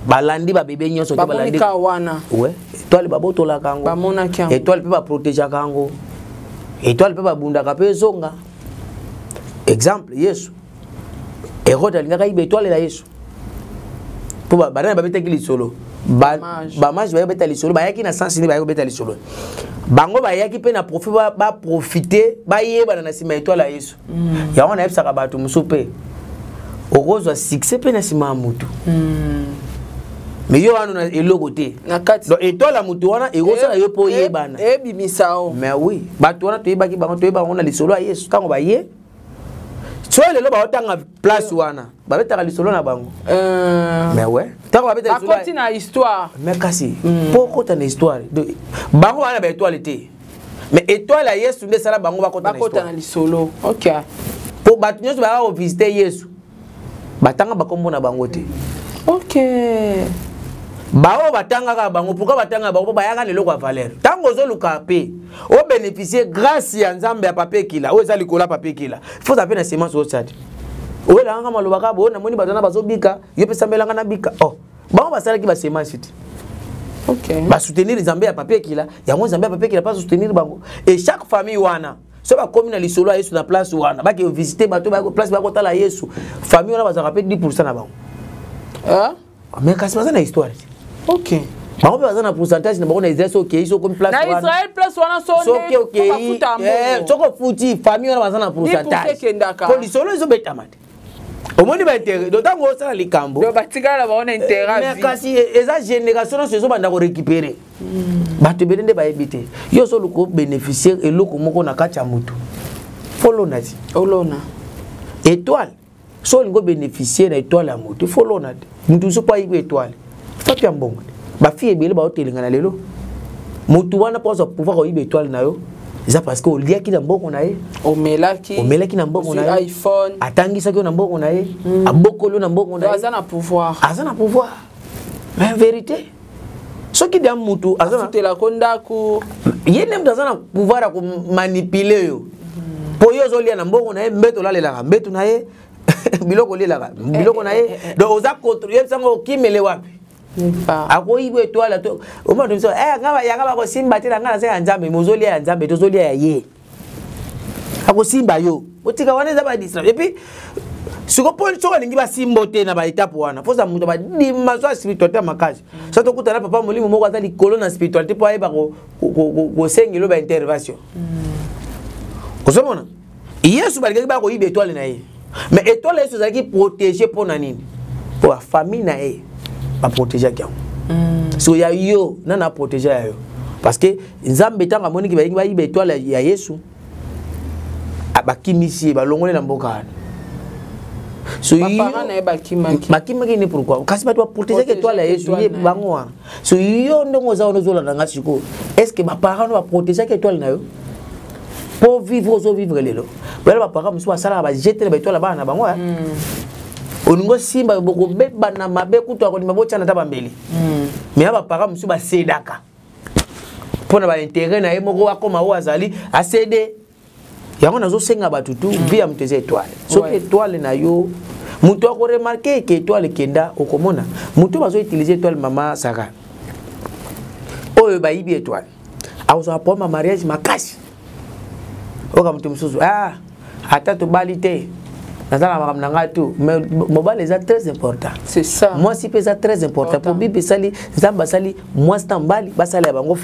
balandi ba bébé nyonso te balandi ka wana ouais étoile babotola kango bamona ki étoile pe ba protéger kango étoile pe ba bunda ka pe zonga exemple Yesu Hérode alingaka ibe étoile la Yesu pour bana ba betaki lisolo mage ba beta lisolo ba yaki na sens ni ba beta lisolo bango ba yaki pe na profit ba profiter ba yeba na sima étoile la Yesu ya wana yebisa ka batu musupe okozwa succès pe na sima mutu mais yo wana na eloko te donc étoile la mutu wana ekozala yo po yebana ebimisao mais oui batu wana to yebaki bango to yeba na lisolo ya Yesu kango ba ye so lelo ba otanga place wana ba betaka lisolo na bango mais ouais tango ba betaka lisolo continue na histoire mais kasi poko ta na histoire bango wana ba étoile te mais étoile ya Yesu nde sala bango ba kota na lisolo OK po batu nyonso ba visiter Yesu batanga ba kombo na bango te OK bao batanga ka bango pourquoi batanga bango bayaka lelo kwa valeur tango zo luka pe o bénéficier grâce ya nzambe ya papier kila o ezali kola papier kila faut appeler na semence au stade o la nga maloba ka bo na moni batana bazobika yo pesa mbelanga na bika oh bango basala ki ba semence it OK ba soutenir nzambe ya papier kila ya ngo nzambe ya papier kila pas soutenir bango et chaque famille wana so ba komi na lisolo ya Yesu na place wana ba ke visiter bato ba place ba ko tala Yesu famille wana bazaka pe 10% na bango mais kasi bazana histoire. OK. Bango pe bazana pourcentage na bango na Israël so ke so comme place wana. Na Israël place wana so ne. So ko futi famille wana bazana pourcentage. Pour lisolo zo betamate. Omoni ba intérêt d'autant ngo sala likambo. Do batikala ba ona intérêt. Mais kasi eza génération so banda ko récupérer. Bato belende ba ebité. Yo so luko bénéficier et luko moko na kacha mutu. Follow nazi. Olona. Étoile. So lingo bénéficier na étoile ya mutu. Follow na. Mutu so pa yibe étoile. Fati ya mbongo. Ba fille ebele ba hotelinga na lelo. Mutu wana posa pouvoir ko yibe étoile na yo. C'est parce que au lieu qui d'amboko na ye, au melaki na mboko na ye, iPhone, atangisa ki na mboko na ye, abokolo na mboko na ye, azana pouvoir. Mais en vérité, ce qui dam mutu azana la kondaku, yene mtazana pouvoir ko manipuler yo. Po yo zolia na mboko na ye, mbeto la lela, mbeto na ye, biloko lela, biloko na ye, donc oza contrôler sango kimele wapi. Ako ibe étoile to o ma tumso ngaba yanga ba ko simba tela ngala se nzambe mozoli ya nzambe tozoli ya ye ako simba yo otika wana za ba distra et puis siko pole soko lingi ba simbote na ba étape wana faut ça muto ba dimension spiritualité makazi so to kutana papa molimo moko azali kolo na spiritualité po ayeba ko sengelo ba intervention ozomona Yesu baliki ba ko ibe étoile na ye mais étoile Yesu zaki protéger pour na nini pour la famille na ye ba protéger kia. So ya yo na protéger yo parce que nzambe tanga moni ki ba yiba étoile ya Yesu abakimisi ba longole na mboka. So papa na ba kimaki ni pourquoi kasi ba protéger étoile ya Yesu ye bango. So yo ndongo za onozola na ngasiko est-ce que ba parents va protéger étoile na yo pour vivre zo vivre lelo. Ba parents musu asala ba jeter ba étoile ba na bango. Oningo simba boko beba na mabe kutu akolima bocha na taba mbeli. Mais aba para musu ba sedaka. Pona ba intérêt na emoko akoma o azali acede. Yango nazo senga batutu via mteze étoile. So étoile na yo mutu ako remarquer que étoile kenda okomona. Mutu bazo utiliser étoile mama Sara. Oyo ba yibi étoile. Azo apoma mariage makasi. Oka mutu mususu ata to balite. Mais mobile est très important. C'est ça. Moi si c'est très important pour bibi sali zamba sali moi stambali basali ya bango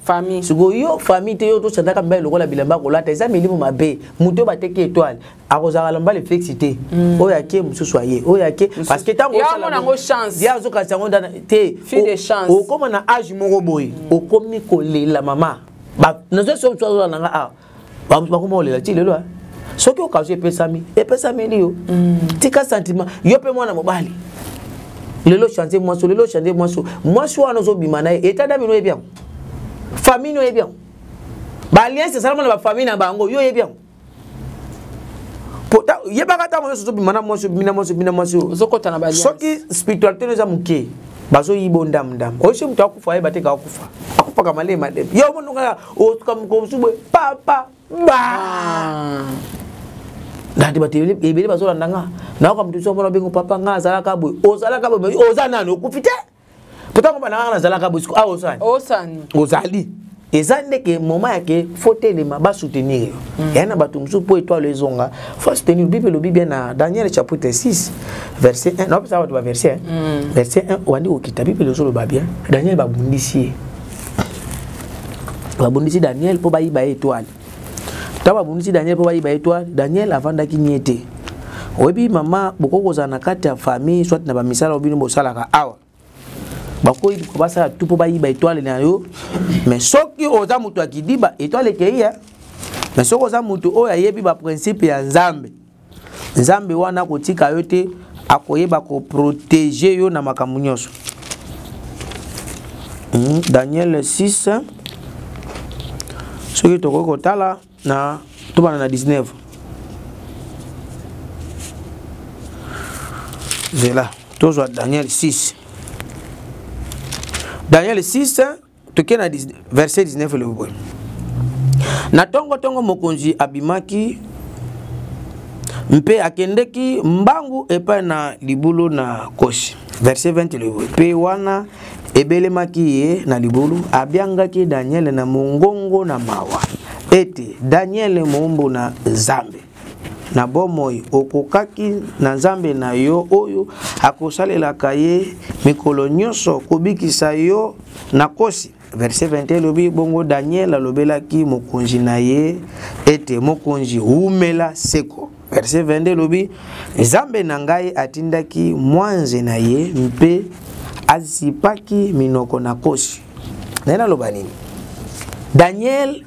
famille. Sugo yo famille te yo to sandaka mbele lokola bilamba ko lata eza milimo mabe muto bateke étoile akozala mbale fixité oyake mususu aye oyake parce que tango sala ngo chance dia zo ka sango dana te fille de chance o comme na âge moko boy o komi ko lela mama ba nazo so so na nga ba ko mo lela ti lelo soki okazo epesami liyo tika sentiment yo pe mwana mobali lelo chanter mwaso wana zo bima na état d'âme no bien famille no bien ba alliance salama na ba famille na bango yo bien pota yebaka ta mo zo bima na mwaso zo kota na ba alliance soki spiritualité no za muke bazo yibonda ndam oshi mtu akufa yeba teka akufa kama le madem yo mononga o tukamko subwe papa ba ndati batele ebele bazola ndanga na kwa mtu somo bengo papa nga zalaka boy ozalaka boy ozana no kufite potako bana nga zalaka boy ko osani ozali ezande ke moma yake fotele ma soutenir yana batumsu po étoile ezonga faut soutenir Bible na Daniel chapitre 6 verset 1 non ça va verset 1 verset 1 wandi okita Bible zo lo ba bien Daniel babundisi Daniel po bayi ba étoile taba bunisi Daniel po bayi ba étoile Daniel avanda ki nyete obi mama bokoko za na kati ya famille soit na ba misala obino bosalaka awa bakoyi ko basala tout po bayi ba étoile na yo mais soki oza mutu akidiba étoile keya mais soko oza mutu oya yebi ba principe ya nzambe wana kotika yo te akoyeba ko protéger yo na makambo nyonso. Daniel 6 soki toko tala na tubana na 19 zela tozwa Daniel 6 Daniel 6 toke na verset 19 le boy. Na tongo mokonzi abimaki mpe akendeki mbangu epai na libulu na koshi. Verset 20 le boy. Pe wana ebelemaki ye na libulu abiangaki Daniel na mongongo na mawa. Ete Daniel mombo na Zambe. Na bomoi okokaki na Nzambe na yo oyo akosalelaka ye mikolo nyonso kobikisa yo na kosi. Verset 21 lobi bongo Daniel alobelaki mokonzi na ye ete mokonzi umela seko. Verset 22 lobi Nzambe na ngai atindaki mwanze na ye mpe azipaki minoko na kosi. Nena loba nini? Daniel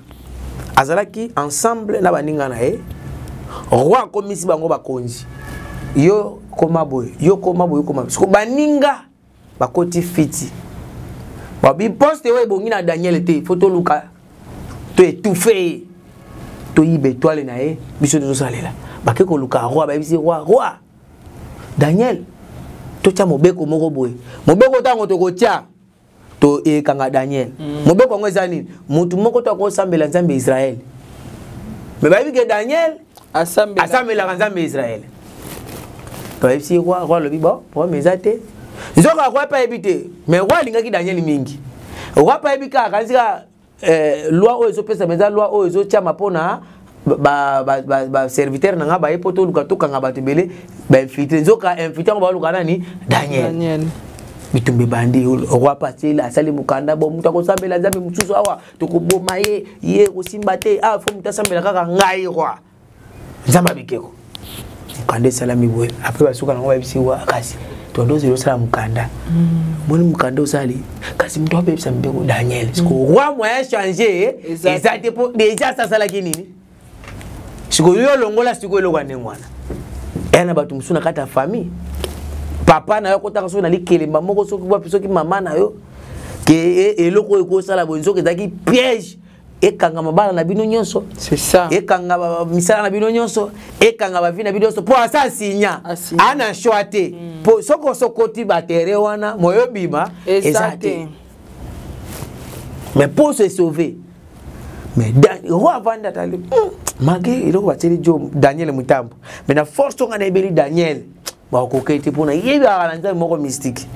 azalaki ensemble na baninga na ye. Roi komisi bango bakonzi. Yo koma boy, yo koma boy, yo koma. Siko baninga bakoti fiti. Babi poste we bongi na Daniel te photo luka. To étouffé. To yibe toile na ye, biso de salela. Bake ko luka roi ba bisi roi. Daniel to tia mobeko moko boy. Mobeko tango to ko tia to e kanga Daniel. Mobeko ngo ezani mutu moko to ko sambela Nzambe Israël. Mais ba bike Daniel assemble la Nzambe Israël. To epsi roi le bibo, roi mezate. Nzoka roi pa ebité, mais roi lingaki Daniel mingi. Roi pa ebika kanzika loi o ezopesa meza loi o ezotia mapona ba serviteur nanga ba epoto luka to kanga batebele ba infiltrer nzoka infiltrer ba luka nani Daniel. Bitumbe bandi roi pasela asali mukanda bo mutu akosambela Nzambe mususu awa to koboma ye kosimba te fo mutu asambela kaka ngai roi. Nzamba bikeko. Mukanda salami boy. Après basuka nango babisi wa kasi. Tondo zero sala mukanda. Moni mukanda osali. Kasi mtu abebisa mbeko Daniel. Siko roi moyen changer. Exact pour déjà ça sala kinini. Siko yo longola siko eloko nengwana. Ena batu musuna kata famille. Papa na yo kotaka so na likelemba moko soki bwa pisoki mama na yo. Ke eloko ekosala bonzo ke zaki piège. Ekanga mabala na bino nyonso. C'est ça. Ekanga misala na bino nyonso. Ekanga ba vina bino nyonso. Po asasinya. Ana choate. Po soko sokoti batere wana moyo bima. Exact. Mais pour se sauver. Mais roi vanda tali. Mage iloko bateli jo Daniel Mutambo. Mais na force on na ebeli Daniel. Ba kokete pona yebi alanza moko mystique.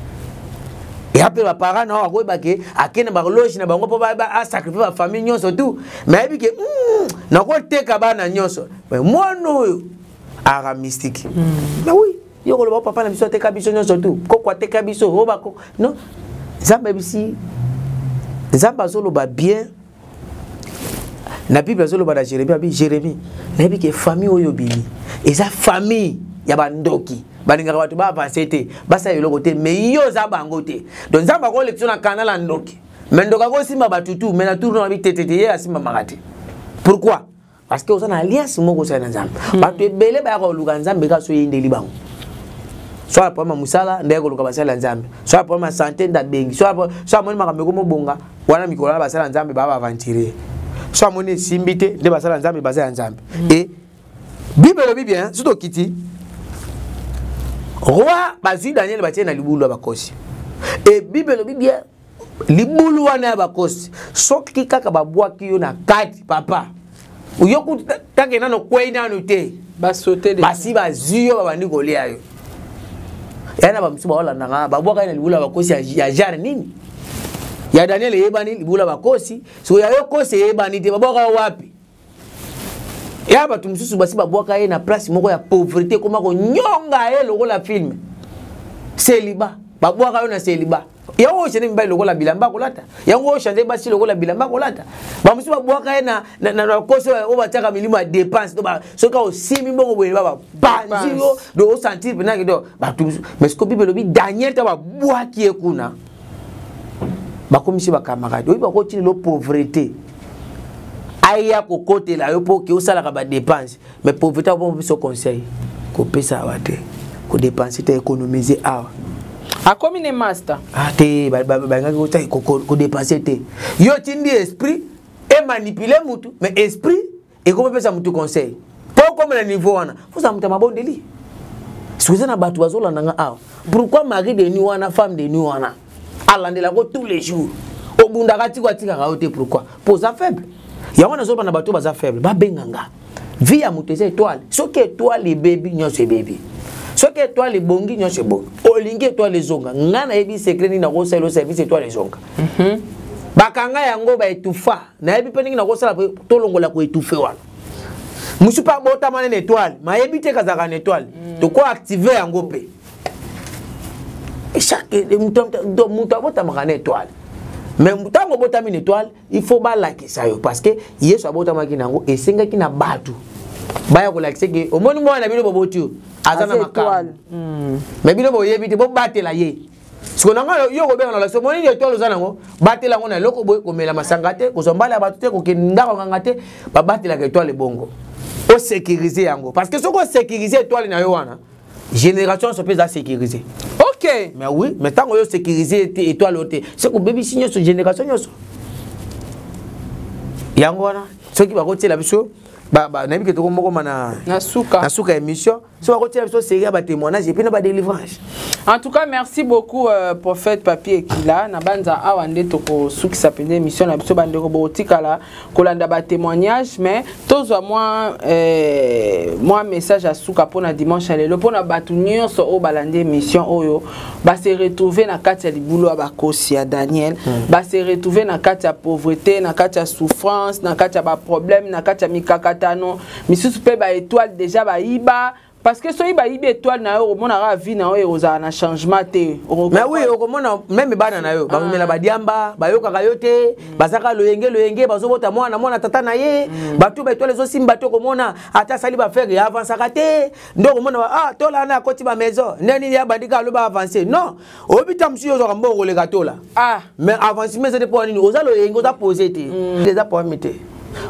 Et après les parents na ko bake akena ba loge na bango po ba sacrifier ba famille nyonso tout mais bike na ko teka bana nyonso mais mono ara mystique mais oui yo ko lo papa na biso teka biso nyonso tout ko kwa teka biso o ba ko non Nzambe bisi Nzambe azolo ba bien na Bible azolo ba Jérémie na bike famille oyo bini eza famille ya bandoki balinga watu ba pasete basa yeloko te mais yo za bango te donc za ba ko lection na kanala ndoki mais ndoka ko simba batutu mais na tourno na bitete ye asimba magate. Pourquoi? Parce que osana alliance moko sa na Nzambe batu ebele ba ko luka Nzambe ka so yindeli bango soit pour ma musala ndeko luka basala Nzambe soit pour ma santé nda bengi soit moni makambe ko mobonga wana mikola basala Nzambe ba aventurer soit moni simbite de basala Nzambe basala Nzambe et Bible le bien surtout kiti roi bazui Daniel batie na libulu abakosi et Bible le bien libulu wana abakosi soki kaka babwaki yo na kati papa uyoku takena no kwena no te basote de basi bazui yo babandi kolia yo yana ba msuba wala nanga babwaka na libulu abakosi ya jar nini ya Daniel yebani libulu abakosi so ya yo kosi yebani te babwaka wapi ya batu mususu basi babwaka ye na place moko ya pauvreté koma ko nyonga ye lokola film célibat babwaka yo na célibat ya o chene mbai lokola bilamba kolata ya ngo changer basi lokola bilamba kolata ba mususu babwaka ye na koso o bataka milimo ya dépense to ba soka o simi mbongo boye baba banzi yo do sentir pena kido batu mais ko Bible lobi Daniel ta babwaki ye kuna bakomisi bakamarade oyi bako tili lo pauvreté aya ko côté la yo po ki osala ka ba dépense mais pauvreté bon biso conseil ko pesa wate ko dépenser te économiser awa a comme ne master te ba ngaki ko dépenser te yo tindi esprit et manipuler mutu mais esprit et comment pesa mutu conseil pour comme le niveau wana faut ça mutu mabondeli sikuza na batu bazola nanga awa pourquoi mari de nuit wana femme de nuit wana alandela ko tous les jours obundaka tiko atika raote pourquoi pour ça faible yango na zo bana bato baza faible ba benganga vie ya mutese étoile soki étoile baby nyonso baby soki étoile bongi nyonso bongi olingi étoile zonga ngana yebi secret ni na ko selo service étoile zonga bakanga yango ba etufa na yebi pe ningi na ko sala to longola ko etufe wana musu pa bota mana étoile ma yebi te kazaka na étoile to ko activer yango pe chaque mutu abota makana étoile mais mutango bota mina étoile il faut ba like ça yo parce que yesu abota makina ngo esenga kina batu baya ko like que au moni mwana bino boboti azana makana mais bino boyebi te bo batela ye siko nanga yo ko benga la so moni étoile zana ngo batela ngo na loko boy ko mela masanga te ko zombala batu te ko kenda ko nganga te ba batela ka étoile bongo o sécuriser yango parce que soko sécuriser étoile na yo wana génération se peut à sécuriser. OK. Mais oui, mais tant que vous sécurisez étoile haute, c'est que bébé signe sur génération yoso. Yangwana, ceux qui va retirer la biso, nabi ke toko moko mana nasuka émission, so va retirer la biso série ba témoignage et puis na ba délivrance. En tout cas, merci beaucoup prophète Papi Ekila na banza awande toko suki sapende émission na biso bande ko botikala kolanda ba témoignage mais tozwa moi message à suka pona dimanche lelo pona batu nyonso o balande émission oyo ba se retrouver na kati ya libulo ba kosi ya Daniel ba se retrouver na kati ya pauvreté na kati ya souffrance na kati ya ba problème na kati ya mikakatano misusu pe ba étoile déjà ba iba. Parce que si il étoile na yo mona vie na yo na changement te mais oui okomona même bana na yo ba mela badiamba ba yo kaka yote bazaka loyenge bazobota mwana tata na ye batu ba étoile zo simba to komona ata sali ba faire avance kate ndo komona tola na koti ba maison nani ya bandika lo ba avancer non obita msi yo zo mbongo le katola mais avancement c'est pour nini oza loyenge oza poser te déjà pour mité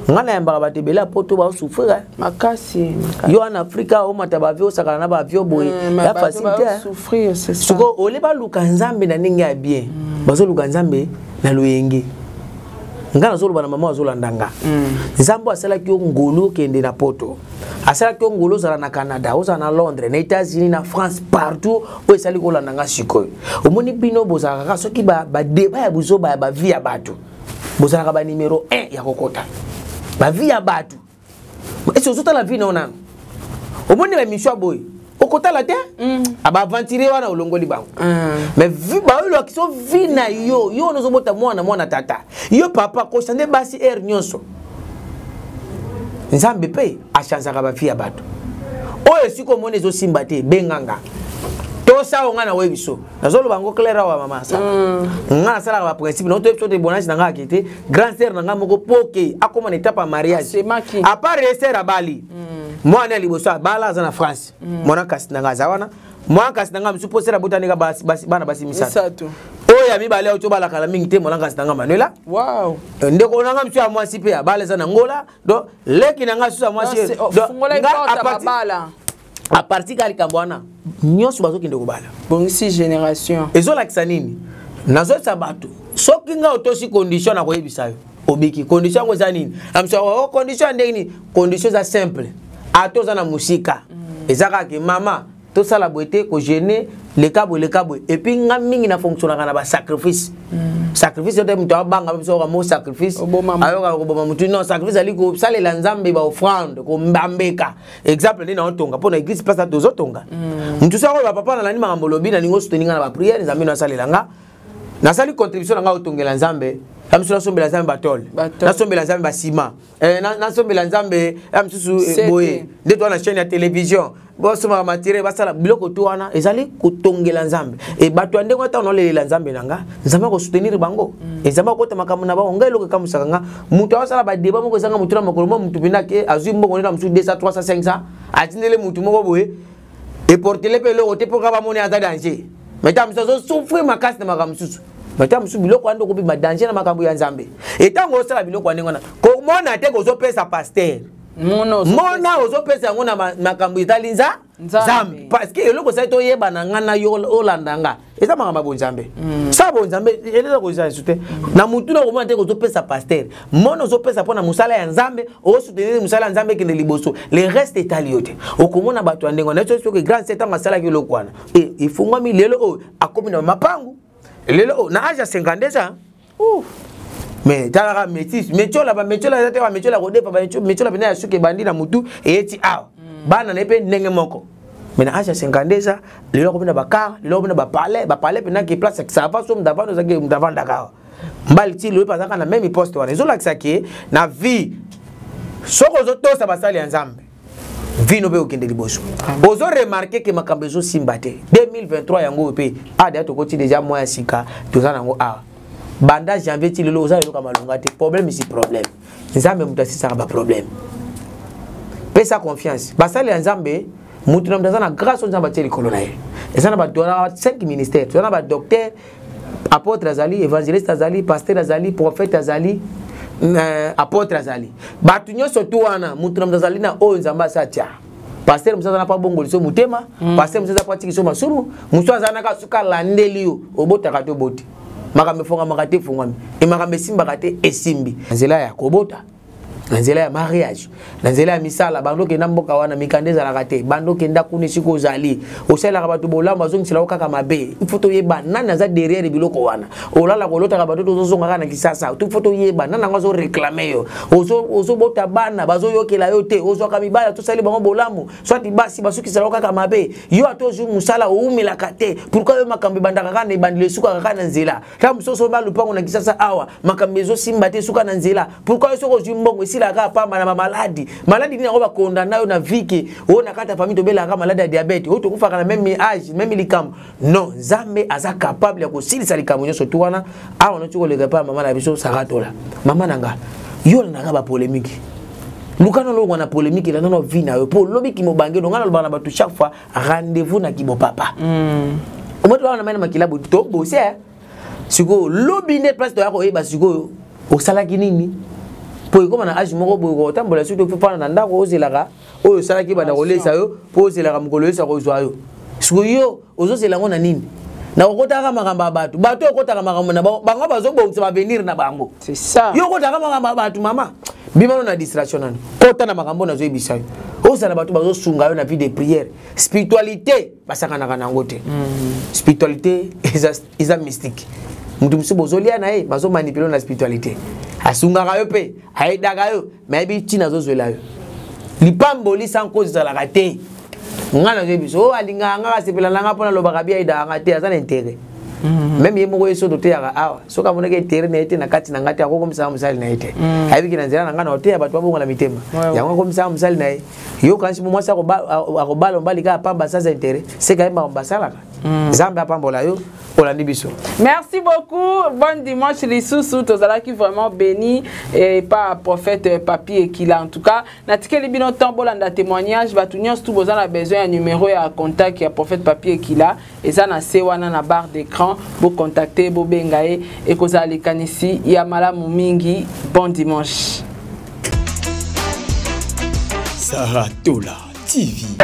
ngana yamba ba tebela poto ba souffrir makasi yo en Afrique o mataba vio sakana na ba vio boy la facilité souffrir c'est ça suko ole ba luka nzambe na ninga ya bien bazo luka nzambe na loyenge ngana zo luba na mama zo landanga nzambo asala ki ngolo kende na poto asala ki ngolo zala na Canada o na Londres na États-Unis na France partout o esali ko landanga sikoy omoni bino bozaka ka soki ba débat ya buzo ba vie ya batu bozaka ba numéro 1 ya kokota ba vie ya batu est-ce que la vie non nan omoni ba mission boy okota la te aba aventurer wana olongoli bango mais vu ba lo ki so vie na yo nozo bota mwana tata yo papa ko sande basi nyonso nzambe pe a chanza ka ba vie ya batu oyo siko mone zo simba te benganga tosa ngana webiso nazolo bango claira wa mama sa ngana sala ba principe no to episode bonage nanga kete grand sœur nanga moko poke akoma étape à mariage à part rester à Bali moi na liboso bala za na France mona kasi nanga zawana moi kasi nanga msuposera botani ka bana basi misatu oya mi bale oto bala kala mingi te mona kasi nanga Manuela wow ndeko nanga msu ya mwasi pe ya bala za na ngola do leki nanga su ya mwasi à partir de Kambwana nyonso bazo kinde kobala bongisi génération ezolakisa nini nazo sabatu soki nga otosi condition na koyebisa yo obiki condition ngo za nini amso condition ndeni condition za simple atoza na musika ezaka ke mama to sala boete ko gêner le cabo et puis nga mingi na fonctionner na ba sacrifice sacrifice de mtu abanga biso ka mo sacrifice ayoka ko boma mutu non sacrifice ali ko sale la nzambe ba offrande ko mbambeka exemple ni na otonga pona église place dozo tonga mtu sa ko ba papa na lani makambo lobi na ningo soutenir na ba prière nzambe na sale langa na sali contribution nga otongela nzambe amsu na sombela nzambe batol na sombela nzambe ba ciment na sombela nzambe amsu boye ndeto na chaîne ya télévision bosoma matire basala biloko to wana ezali kotongela nzambe e bato ande ko tano lelela nzambe nanga nzambe ko soutenir bango nzambe ko tamaka muna ba ngelo ko kamusaka nga mutu asala ba débat moko zanga mutu na makolo mutu binake azwi mbongo na mutu 200 300 500 atindele mutu moko boye e portele pe lo te poka ba moni aza danger metam so souffrir makasi na makamususu metam su biloko ando ko bi danger na makambo ya nzambe etango osala biloko ande ngona ko mona te ko zo pesa pasteur mona ozo pesa yango na makambo itali nzambe parce que eloko sa to yeba na ngana yo olandanga eza makambo bonzambe sa bonzambe eleza ko za sute na mutu na komona te ko zo pesa pasteur mona ozo pesa pona musala ya nzambe o soutenir musala ya nzambe kende liboso le reste itali yote okomona bato andengo na so que grand setan masala ki lokwana e ifungwa milelo o akomi na mapangu lelo na âge 52 ans. Mais tala métis métiola ba métiola tete ba métiola ko defa ba métiola bena suke bandi na mutu eti a bana nepe ndenge moko. Mais na âge 52 ans lelo ko bena ba car lelo ko bena ba palais pena ki place ça va somme d'avant nous zaki d'avant Dakar. Mbali ti lelo pasaka na même poste wana zo lakisa ki na vie soko zo to sa basali nzambe. Vie no be okende liboso. Ozo remarquer que makambo zo simbate 2023 yango pe a da to koti déjà moya sika to za nango a banda janvier ti lelo oza yoka malonga te problème ici problème. Nzambe mutasi sa ba problème. Pesa confiance. Basali nzambe mutu na mtazana grâce nzamba ti likolo na ye. Ezana ba dona 5 ministères. Tona ba docteur, apôtre azali, évangéliste azali, pasteur azali, prophète azali. Apôtre azali batu nyonso tu wana mutu na mzazali na oyo nzamba satia pasteur musaza na pa bongo liso mutema pasteur musaza pa tikiso masuru musaza na ka suka landeli yo obota ka to boti makambe fonga makate fungwami e makambe simba kate esimbi nzela ya kobota nzela ya mariage nzela ya misala bando ke namboka wana mikandeza la kate bando ke ndakuni siko zali osela ka batu bolamba zongisela okaka mabe ifoto yeba nana za derrière biloko wana olala ko lota ka batu tozonga kana kisasa tu foto yeba nana ngazo réclamer yo ozo bota bana bazo yokela yo te ozo ka mibala to sali bango bolamu swati basi basuki sala okaka mabe yo atozu musala oumela kate pourquoi yo makambe bandaka kana bandile suka kana nzela ta musoso ba lupango na kisasa awa makambe zo simba te suka na nzela pourquoi yo soko zimbongo la ka pa na maladie ni na ba condamna yo na viki o na kata famille to bela ka maladie ya diabète o to kufa kana même âge même likam non Nzambe aza capable ya ko silisa likam nyo surtout wana a on tiko le pa mama na biso saratola mama nanga yo na ka ba polémique lukano lo wana polémique na no vie na yo po lobi ki mo bange ngana lo bana batu chaque fois rendez-vous na ki bo papa o mo to wana mena makila bo to bo se siko lobi ne place to ya ko e ba siko o sala kinini po ko na âge moko bo tambola surtout faut pas na ndako ozelaka oyo sala ki bana kolesa yo po ozelaka mkolesa ko zwa yo siko yo ozozela ngona nini na okotaka makamba batu okotaka makambo na bango bazobongisa ba venir na bango c'est ça yo okotaka makamba batu mama bimano na distraction nani kota na makambo na zo ebisa yo ozala batu bazosunga yo na vie de prière spiritualité basaka na kanango te spiritualité is a mystique mutu musu bozolia na bazo manipuler na spiritualité asunga ka yo pe aidaka yo maybe tina zo zwela yo lipambo lisan cause za la kate ngana zo biso alinga nga sepela langa pona lobaka bia ida nga te azana intérêt même yemo ko yeso dote ya awa soka moneke intérêt na ete na kati na ngati akoko msala musali na ete ayibiki na nzela ngana ote ya batu babonga na mitema yango ko msala musali na yo kansi mo mwasa ko balo mbali ka pamba sasa intérêt c'est quand même mbasala Zamba pambola yo olandi biso. Merci beaucoup. Bon dimanche les sous tozala qui vraiment béni et pas prophète papier qui là en tout cas natikeli bino tambola nda témoignage batunions tout besoin a besoin un numéro et un contact ya prophète papier qui là et ça na sewana na barre d'écran pour contacter bo bengae et kozala kanisi ya malamu mingi. Bon dimanche. Saratola TV.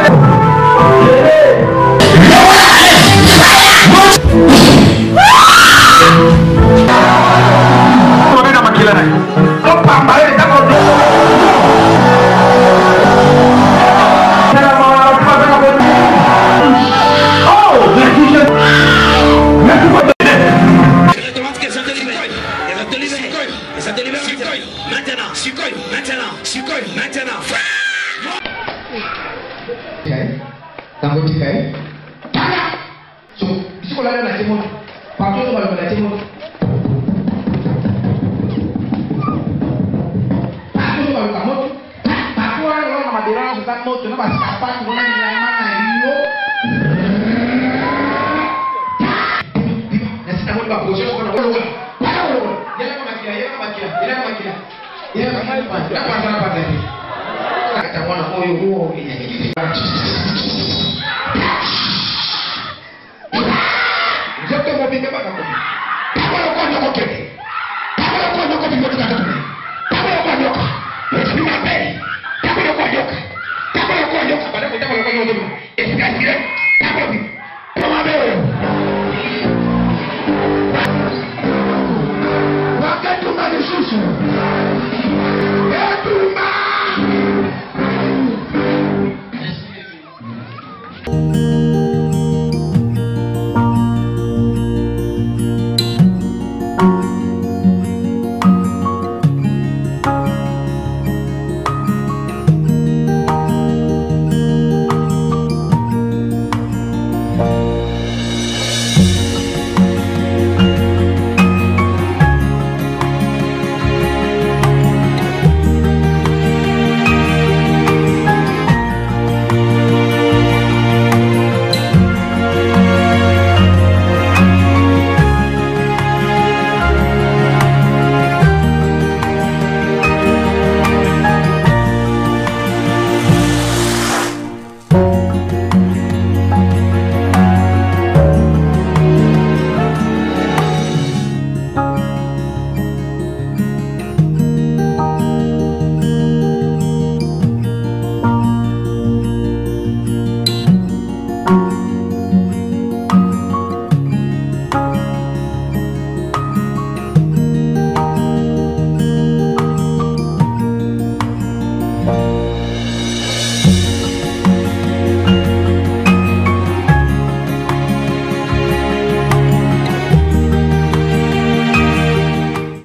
Wakati unanishusha